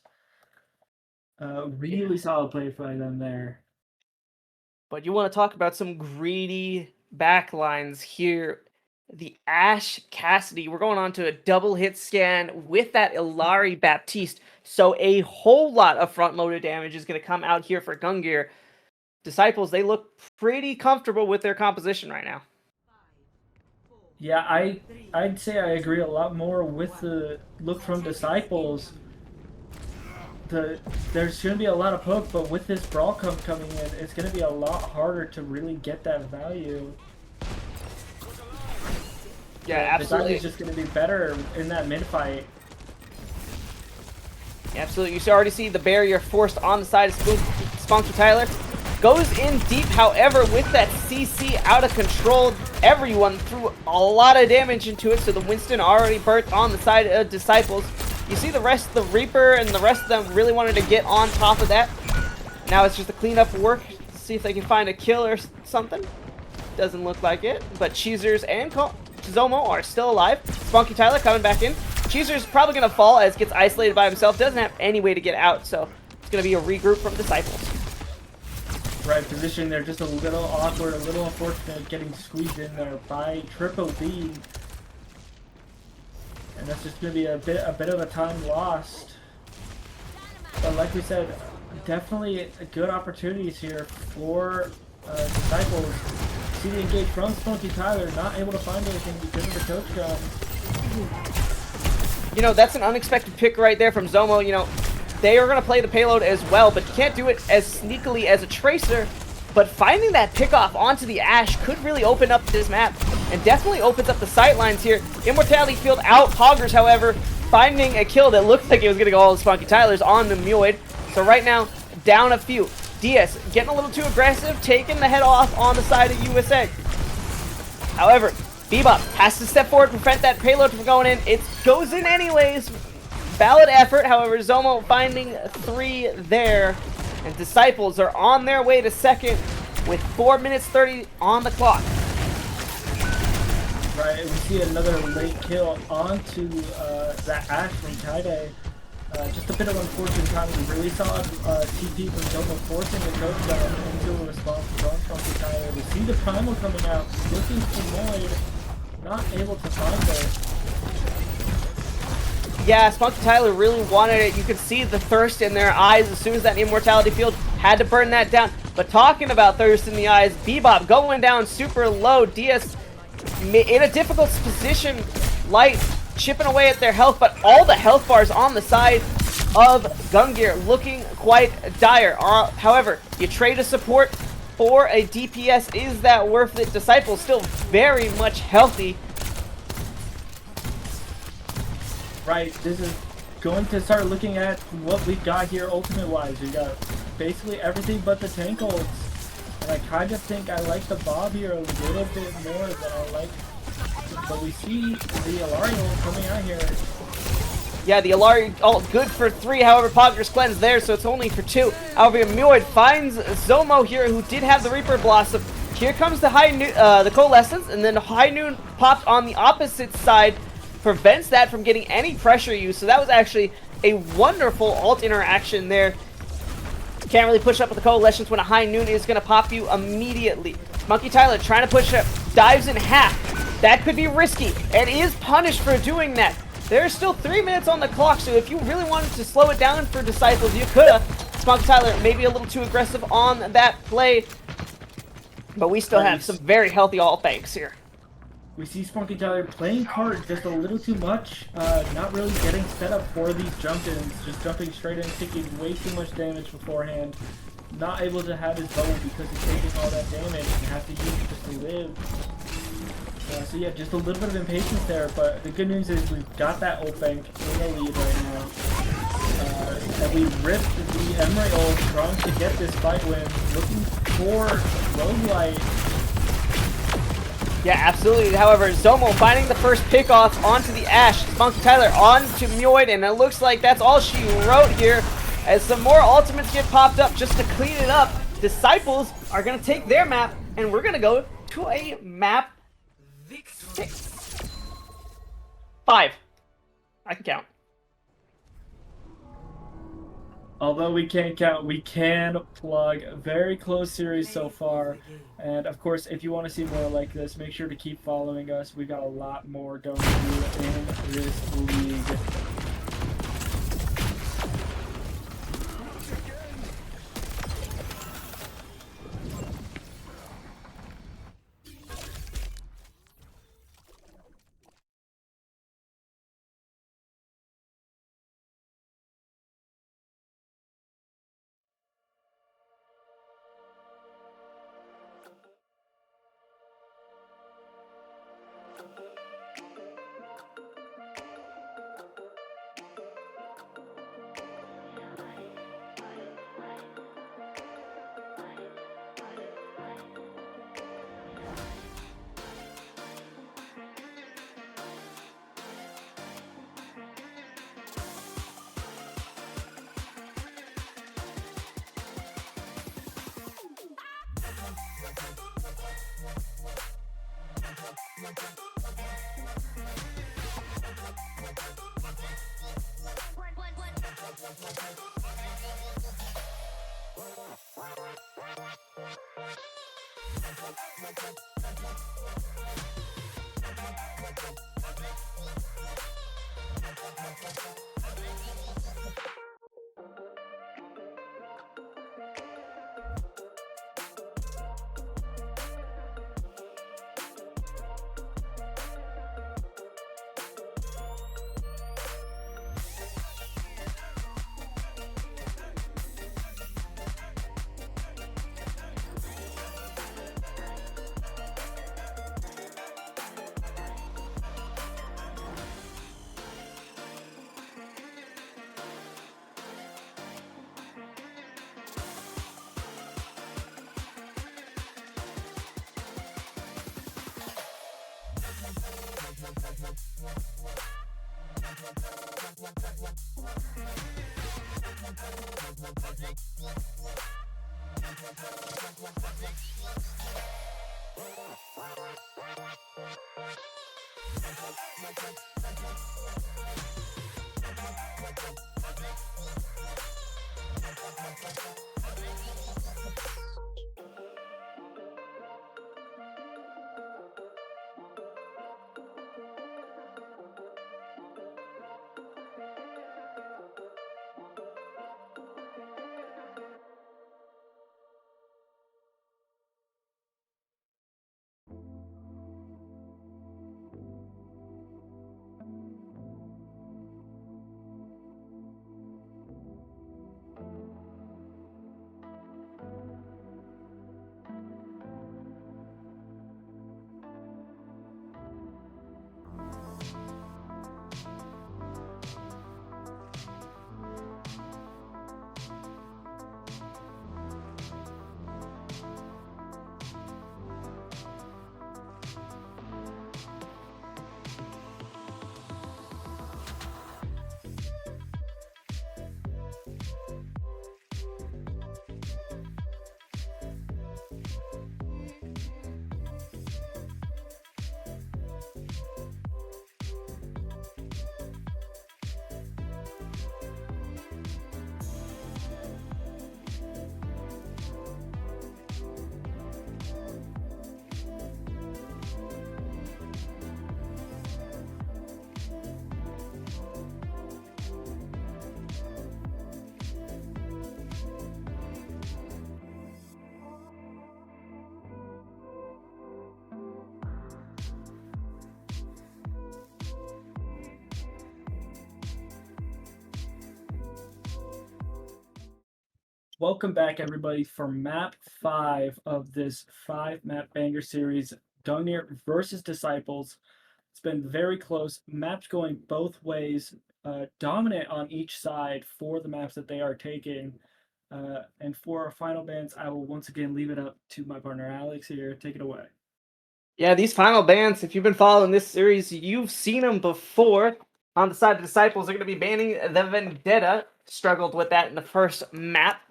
Really solid play by them there. But you want to talk about some greedy backlines here. The Ashe Cassidy, we're going on to a double hit scan with that Ilari Baptiste. So a whole lot of front-loaded damage is going to come out here for Gungnir. Disciples, they look pretty comfortable with their composition right now. Yeah, I'd say I agree a lot more with the look from Disciples. There's going to be a lot of poke, but with this brawl coming in, it's going to be a lot harder to really get that value. Yeah, absolutely. It's just going to be better in that mid-fight. Absolutely. You already see the barrier forced on the side of Spunky Tyler. Goes in deep, however, with that CC out of control. Everyone threw a lot of damage into it, so the Winston already burnt on the side of Disciples. You see the rest of the Reaper and the rest of them really wanted to get on top of that. Now it's just a cleanup work to see if they can find a kill or something. Doesn't look like it, but Cheezers and Zomo are still alive. Spunky Tyler coming back in. Cheezers probably going to fall as gets isolated by himself. Doesn't have any way to get out, so it's going to be a regroup from Disciples. Right, position there just a little awkward, a little unfortunate getting squeezed in there by Triple B. And that's just going to be a bit of a time lost. But like we said, definitely good opportunities here for Disciples. See the engage from Spunky Tyler, not able to find anything because of the coach gun. You know, that's an unexpected pick right there from Zomo. You know, they are going to play the payload as well, but you can't do it as sneakily as a Tracer. But finding that pickoff onto the Ashe could really open up this map and definitely opens up the sightlines here. Immortality Field out. Poggers, however, finding a kill that looked like it was going to go all to Spunky Tyler's on the Muoid. So right now, down a few. Diaz getting a little too aggressive, taking the head off on the side of USA. However, Bebop has to step forward, prevent that payload from going in. It goes in anyways. Valid effort, however, Zomo finding 3 there. And Disciples are on their way to second with 4 minutes 30 on the clock. Right, we see another late kill onto that Ashe from Kaide. Just a bit of unfortunate timing. Really solid TP from Domo, forcing the coach down into a response from Spunky Tyler. We see the primal coming out, looking for Moid, not able to find her. Yeah, Spunky Tyler really wanted it. You could see the thirst in their eyes as soon as that immortality field had to burn that down. But talking about thirst in the eyes, Bebop going down super low. DS in a difficult position. Light chipping away at their health, but all the health bars on the side of Gungnir looking quite dire. However, you trade a support for a DPS. Is that worth it? Desciples still very much healthy. Right, this is going to start looking at what we've got here ultimate-wise. We got basically everything but the tank ults. And I kind of think I like the Bob here a little bit more than I like. But we see the Ilario coming out here. Yeah, the Ilari ult good for 3, however, Pogger's Cleanse there, so it's only for 2. However, Muoid finds Zomo here, who did have the Reaper Blossom. Here comes the the Coalescence, and then High Noon popped on the opposite side, prevents that from getting any pressure use, so that was actually a wonderful ult interaction there. Can't really push up with the Coalescence when a High Noon is going to pop you immediately. Monkey Tyler trying to push up, dives in half. That could be risky, and is punished for doing that. There's still 3 minutes on the clock, so if you really wanted to slow it down for Desciples, you coulda. Monkey Tyler maybe a little too aggressive on that play, but we still have some very healthy all thanks here. We see Spunky Tyler playing card just a little too much, not really getting set up for these jump-ins, just jumping straight in, taking way too much damage beforehand, not able to have his bubble because he's taking all that damage and has to use it just to live. So yeah, just a little bit of impatience there, but the good news is we've got that ult bank in the lead right now. And we ripped the Emery ult, trying to get this fight win, looking for Roguelite. Yeah, absolutely. However, Zomo finding the first pick off onto the Ashe. Spunky Tyler on to Muoid, and it looks like that's all she wrote here. As some more ultimates get popped up just to clean it up, Desciples are going to take their map, and we're going to go to a map 6. 5. I can count. Although we can't count, we can plug. Very close series so far. And of course, if you want to see more like this, make sure to keep following us. We've got a lot more going to do in this league. Welcome back, everybody, for map 5 of this 5-map banger series, Gungnir versus Disciples. It's been very close. Maps going both ways, dominant on each side for the maps that they are taking. And for our final bans, I will once again leave it up to my partner Alex here. Take it away. Yeah, these final bans, if you've been following this series, you've seen them before. On the side of Disciples, they're going to be banning the Vendetta. Struggled with that in the first map.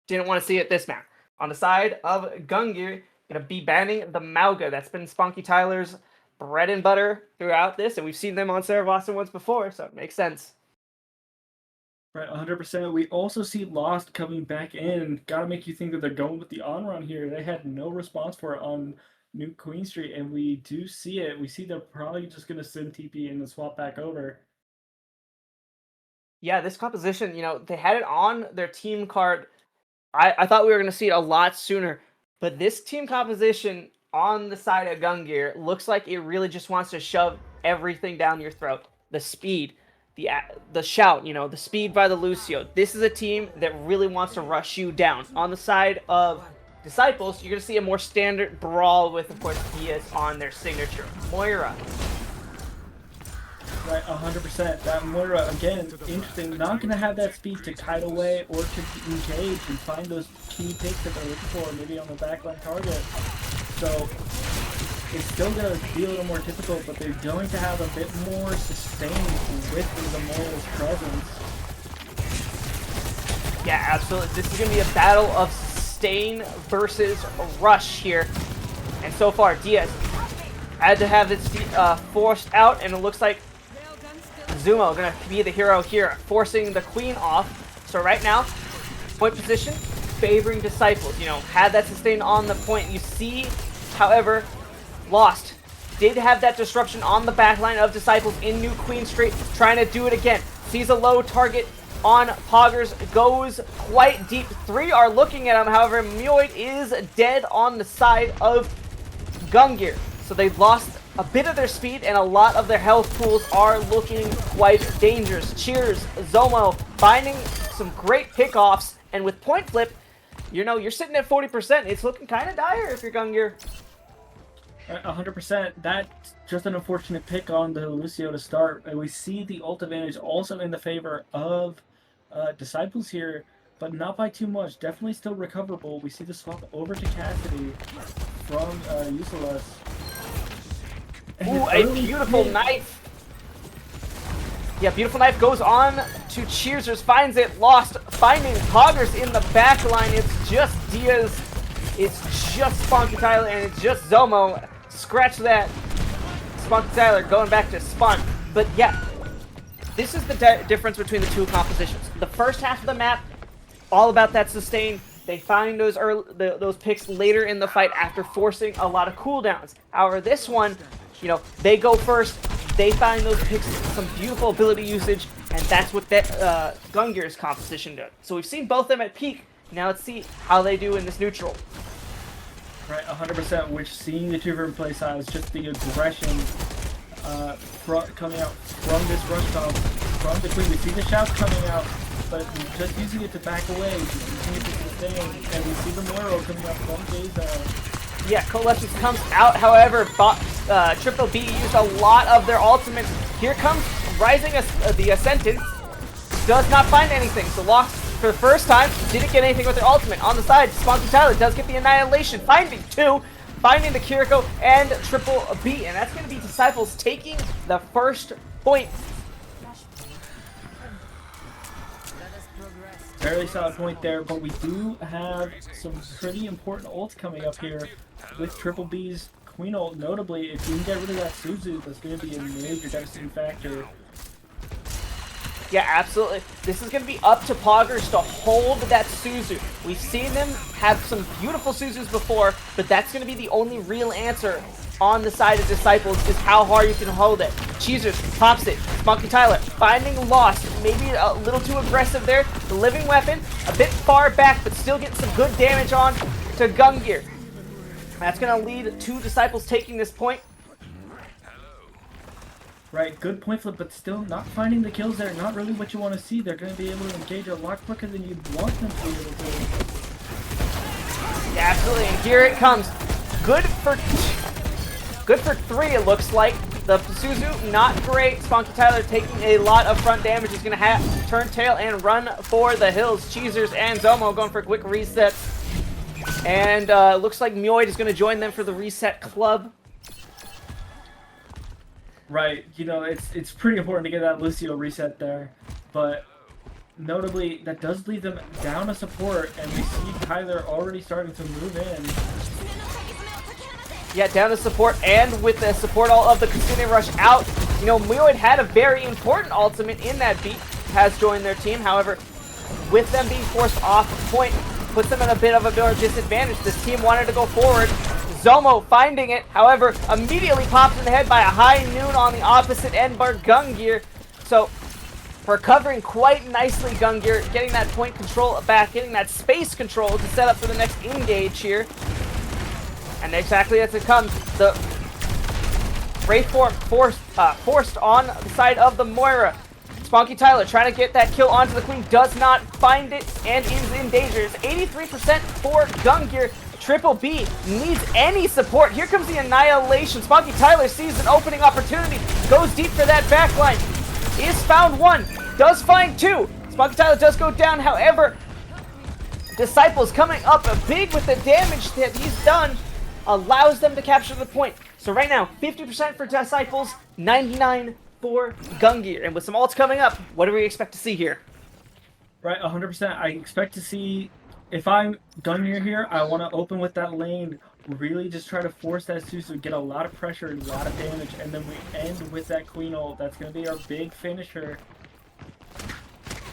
Didn't want to see it this map. On the side of Gungnir, going to be banning the Mauga. That's been Spunky Tyler's bread and butter throughout this, and we've seen them on Sarah Boston once before, so it makes sense. Right, 100%. We also see Lost coming back in. Gotta make you think that they're going with the on-run here. They had no response for it on New Queen Street, and we do see it. We see they're probably just going to send TP in and swap back over. Yeah, this composition, they had it on their team card. I thought we were going to see it a lot sooner, but this team composition on the side of Gungnir looks like it really just wants to shove everything down your throat. The speed, the shout, the speed by the Lucio. This is a team that really wants to rush you down. On the side of Disciples, you're going to see a more standard brawl with, of course, Diaz on their signature. Moira. Right, 100%. That Moira, again, interesting. Not going to have that speed to kite away or to engage and find those key picks that they're looking for, maybe on the backline target. So it's still going to be a little more difficult, but they're going to have a bit more sustain with the Moira's presence. Yeah, absolutely. This is going to be a battle of sustain versus rush here. And so far, Diaz had to have its feet forced out, and it looks like Zumo gonna be the hero here, forcing the queen off. So right now, point position favoring Disciples. Had that sustained on the point. You see, however, Lost did have that disruption on the backline of Disciples in New Queen Street, trying to do it again. Sees a low target on Poggers, goes quite deep. 3 are looking at him, however, Mioid is dead on the side of Gungnir. So they've lost a bit of their speed, and a lot of their health pools are looking quite dangerous. Cheers, Zomo, finding some great pickoffs, and with point flip, you're sitting at 40%. It's looking kind of dire if you're Gungnir. 100%. That's just an unfortunate pick on the Lucio to start. And we see the ult advantage also in the favor of Disciples here, but not by too much. Definitely still recoverable. We see the swap over to Cassidy from Useless. Ooh, a beautiful knife. Yeah, beautiful knife goes on to Cheersers, finds it, Lost, finding Poggers in the back line. It's just Diaz, it's just Spunky Tyler, and it's just Zomo. Scratch that. Spunky Tyler going back to Spun. But yeah, this is the difference between the two compositions. The first half of the map, all about that sustain. They find those picks later in the fight after forcing a lot of cooldowns. However, this one, you know, they go first. They find those picks, some beautiful ability usage, and that's what that Gungnir's composition does. So we've seen both of them at peak. Now let's see how they do in this neutral. Right, 100%. Which seeing the two different play styles, just the aggression coming out from this rush comp from the Queen. We see the shouts coming out, but just using it to back away, just using it to sustain, and we see the Moro coming out from Jay's. Yeah, Coalescence comes out, however, Triple B used a lot of their ultimates. Here comes Rising the Ascendant, does not find anything, so Lost for the first time didn't get anything with their ultimate. On the side, Spunky Tyler does get the Annihilation, finding the Kiriko and Triple B, and that's going to be Desciples taking the first point. Fairly solid point there, but we do have some pretty important ults coming up here with Triple B's Queen ult. Notably, if you can get rid of that Suzu, that's going to be a major devastating factor. Yeah, absolutely. This is going to be up to Poggers to hold that Suzu. We've seen them have some beautiful Suzus before, but that's going to be the only real answer on the side of Desciples is how hard you can hold it. Cheezers pops it. Spunky Tyler finding Lost. Maybe a little too aggressive there. The living weapon a bit far back, but still getting some good damage on to Gungnir. That's going to lead to Desciples taking this point. Right, good point flip, but still not finding the kills there. Not really what you want to see. They're going to be able to engage a lot quicker than you'd want them to be able to. Yeah, absolutely, and here it comes. Good for 3, it looks like. The Suzu, not great. Spunky Tyler taking a lot of front damage. He's going to turn tail and run for the hills. Cheezers and Zomo going for a quick reset. And looks like Myoid is going to join them for the reset club. Right, you know, it's pretty important to get that Lucio reset there, but notably, that does leave them down a support, and we see Tyler already starting to move in. Yeah, down to support, and with the support all of the Kitsune Rush out, you know, Myoid had a very important ultimate in that beat, has joined their team. However, with them being forced off point, puts them at a bit of a disadvantage. This team wanted to go forward. Zomo finding it, however, immediately popped in the head by a high noon on the opposite end bar Gungnir. So, recovering quite nicely, Gungnir, getting that point control back, getting that space control to set up for the next engage here. And exactly as it comes, the Wraith form forced on the side of the Moira. Spunky Tyler trying to get that kill onto the Queen, does not find it, and is in danger. It's 83% for Gungnir. Triple B needs any support. Here comes the Annihilation. Spunky Tyler sees an opening opportunity, goes deep for that backline. Is found 1, does find 2. Spunky Tyler does go down, however, Desciples coming up big with the damage that he's done, allows them to capture the point. So right now, 50% for Desciples, 99% for Gungnir. And with some ults coming up, what do we expect to see here? Right, 100%. I expect to see, if I'm Gungnir here, I want to open with that lane, really just try to force that Suzu, get a lot of pressure, a lot of damage, and then we end with that Queen ult. That's going to be our big finisher.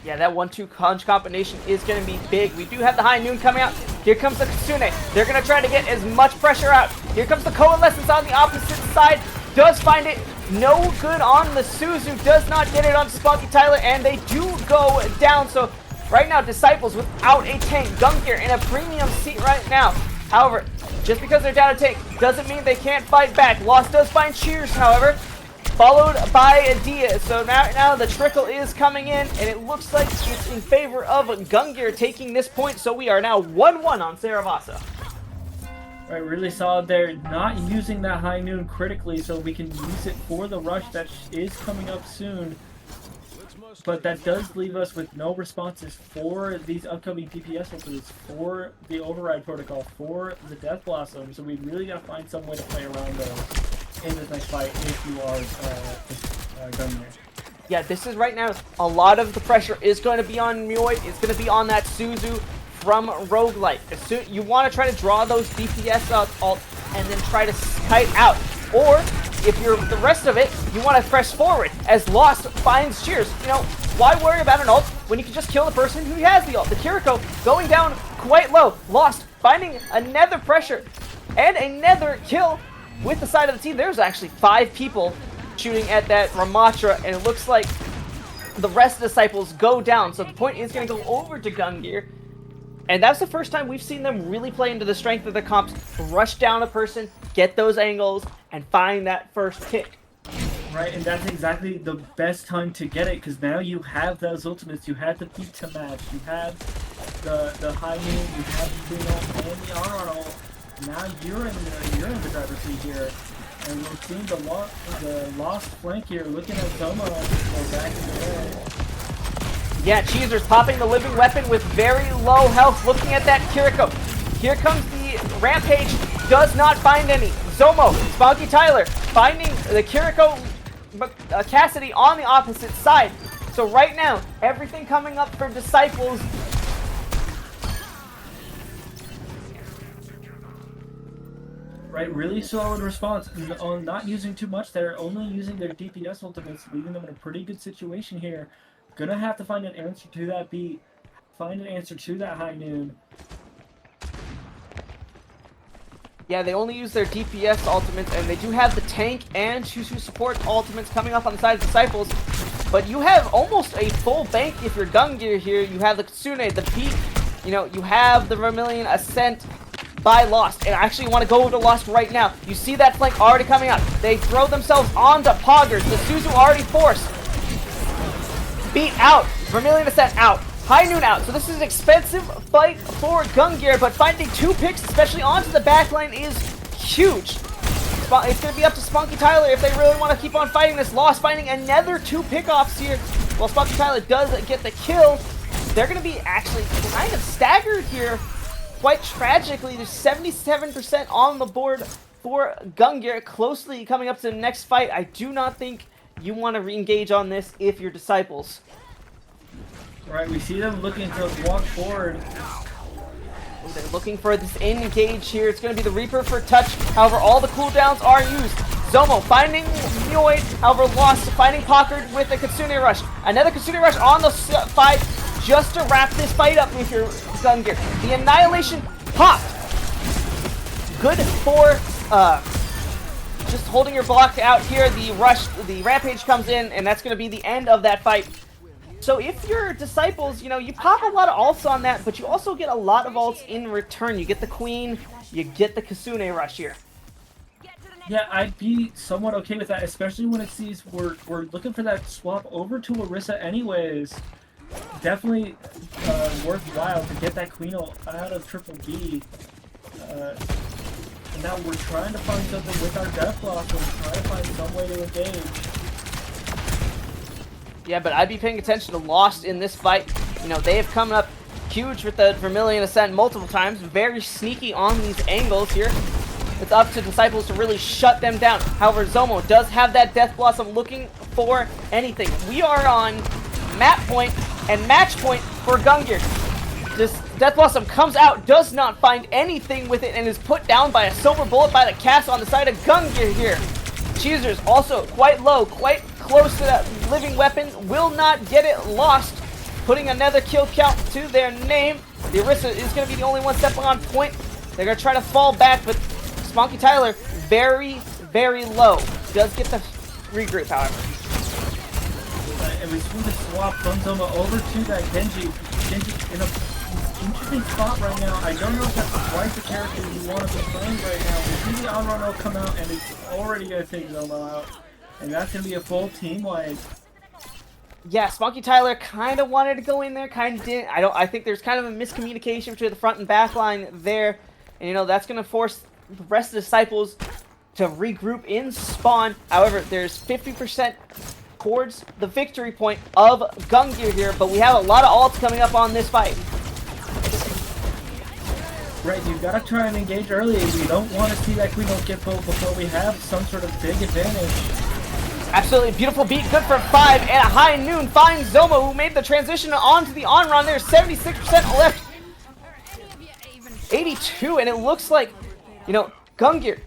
Yeah, that 1-2 punch combination is going to be big. We do have the high noon coming out. Here comes the Kitsune. They're going to try to get as much pressure out. Here comes the Coalescence on the opposite side. Does find it. No good on the Suzu. Does not get it on Spunky Tyler, and they do go down. So right now, Desciples without a tank. Gungnir in a premium seat right now. However, just because they're down a tank doesn't mean they can't fight back. Lost does find Cheers, however, followed by Dia. So now the trickle is coming in, and it looks like it's in favor of Gungnir taking this point. So we are now 1-1 on Saravasa. Right, really solid there. Not using that high noon critically, so we can use it for the rush that is coming up soon. But that does leave us with no responses for these upcoming DPS ultimates, for the Override Protocol, for the Death Blossom. So we really got to find some way to play around those in this next fight if you are Gungnir. Yeah, this is right now, a lot of the pressure is going to be on Myoid. It's going to be on that Suzu from Roguelite. As soon, you want to try to draw those DPS ult and then try to kite out. Or if you're the rest of it, you want to press forward as Lost finds Cheers. You know, why worry about an ult when you can just kill the person who has the ult? The Kiriko going down quite low. Lost finding another pressure and another kill with the side of the team. There's actually 5 people shooting at that Ramatra, and it looks like the rest of the Disciples go down. So the point is going to go over to Gungnir. And that's the first time we've seen them really play into the strength of the comps, rush down a person, get those angles, and find that first pick. Right, and that's exactly the best time to get it, because now you have those ultimates, you have the beat to match, you have the high noon, you have the Bruno and the honor ult. Now you're in the driver's seat here, and we're seeing the lost flank here, looking at Zoma go back in the way. Yeah, Cheezer's popping the living weapon with very low health, looking at that Kiriko. Here comes the Rampage, does not find any. Zomo, Spunky Tyler, finding the Kiriko Cassidy on the opposite side. So right now, everything coming up for Disciples. Right, really solid response on not using too much there, only using their DPS ultimates, leaving them in a pretty good situation here. Gonna have to find an answer to that beat, find an answer to that high noon. Yeah, they only use their DPS ultimates, and they do have the tank and Shushu support ultimates coming up on the side of Disciples. But you have almost a full bank if you're Gungnir here. You have the Kitsune, the Peak, you know, you have the Vermilion Ascent by Lost. And I actually want to go over to Lost right now. You see that flank already coming out. They throw themselves onto Poggers. The Suzu already forced. Beat out. Vermilion Ascent out. High Noon out. So this is an expensive fight for Gungnir, but finding 2 picks, especially onto the backline, is huge. It's going to be up to Spunky Tyler if they really want to keep on fighting this. Lost finding another 2 pickoffs here. While Spunky Tyler does get the kill, they're going to be actually kind of staggered here. Quite tragically, there's 77% on the board for Gungnir, closely coming up to the next fight. I do not think you want to re-engage on this if you're Disciples. Right, we see them looking to walk forward. They're looking for this engage here. It's going to be the Reaper for touch. However, all the cooldowns are used. Zomo finding Noid. However, Lost finding Pockard with a Kitsune Rush. Another Kitsune Rush on the fight just to wrap this fight up with your Gungnir. The Annihilation popped. Good for just holding your block out here. The rush, the Rampage comes in, and that's going to be the end of that fight. So if you're Disciples, you know, you pop a lot of ults on that, but you also get a lot of ults in return. You get the Queen, you get the Kitsune Rush here. Yeah, I'd be somewhat okay with that, especially when it sees we're looking for that swap over to Orisa anyways. Definitely worthwhile to get that Queen ult out of Triple B. And now we're trying to find something with our death block, and we're trying to find some way to engage. Yeah, but I'd be paying attention to Lost in this fight. You know, they have come up huge with the Vermilion Ascent multiple times. Very sneaky on these angles here. It's up to Disciples to really shut them down. However, Zomo does have that Death Blossom looking for anything. We are on map point and match point for Gungnir. This Death Blossom comes out, does not find anything with it, and is put down by a Silver Bullet by the cast on the side of Gungnir here. Cheezer's also quite low, quite close to that living weapon, will not get it. Lost, putting another kill count to their name. The Orisa is going to be the only one stepping on point. They're going to try to fall back, but Spunky Tyler, very, very low. Does get the regroup, however. And we see the swap from Zoma over to that Genji. Genji in a interesting spot right now. I don't know if that's quite the character you want to be playing right now. We see the on-run will come out, and it's already going to take Zoma out. And that's going to be a full team wipe. Yeah, Spunky Tyler kind of wanted to go in there, kind of didn't. I think there's kind of a miscommunication between the front and back line there. And, you know, that's going to force the rest of the Disciples to regroup in spawn. However, there's 50% towards the victory point of Gungnir here, but we have a lot of ults coming up on this fight. Right, you've got to try and engage early. We don't want to see that Queen ult get pulled before we have some sort of big advantage. Absolutely beautiful beat, good for 5, and a High Noon finds Zomo, who made the transition onto the on-run. There's 76% left. 82, and it looks like, you know, Gungnir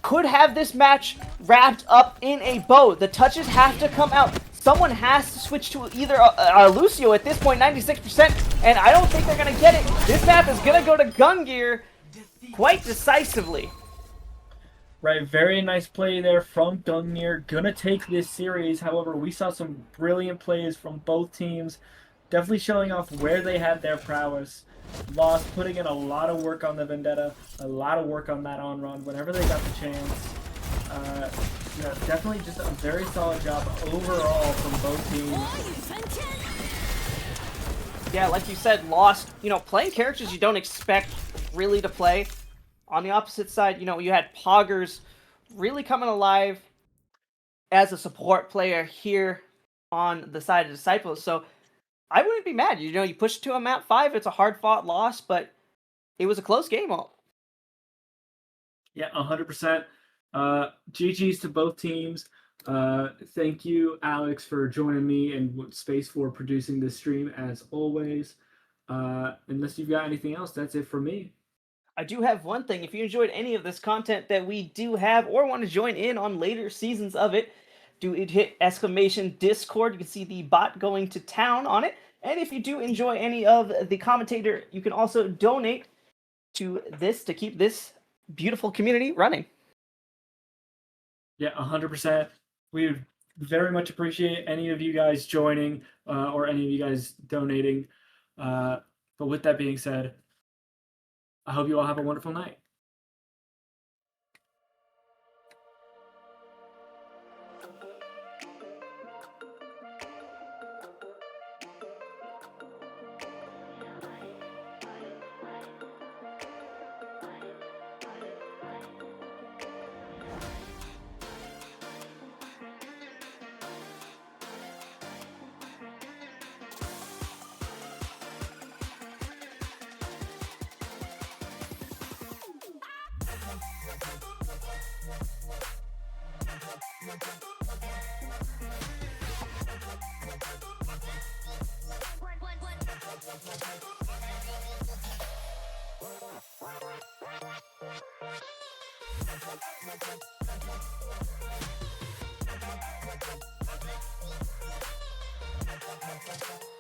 could have this match wrapped up in a bow. The touches have to come out. Someone has to switch to either Lucio at this point, 96%, and I don't think they're going to get it. This map is going to go to Gungnir quite decisively. Right, very nice play there from Gungnir. Gonna take this series. However, we saw some brilliant plays from both teams. Definitely showing off where they had their prowess. Lost putting in a lot of work on the Vendetta, a lot of work on that on-run whenever they got the chance. Definitely just a very solid job overall from both teams. Yeah, like you said, Lost, playing characters you don't expect really to play. On the opposite side, you had Poggers really coming alive as a support player here on the side of Disciples. So I wouldn't be mad. You pushed to a map 5. It's a hard-fought loss, but it was a close game. Yeah, 100%. GG's to both teams. Thank you, Alex, for joining me and Space for producing this stream as always. Unless you've got anything else, that's it for me. I do have one thing. If you enjoyed any of this content that we do have or want to join in on later seasons of it, do hit !Discord. You can see the bot going to town on it. And if you do enjoy any of the commentator, you can also donate to this to keep this beautiful community running. Yeah, 100%. We would very much appreciate any of you guys joining or any of you guys donating. But with that being said, I hope you all have a wonderful night. Thank you.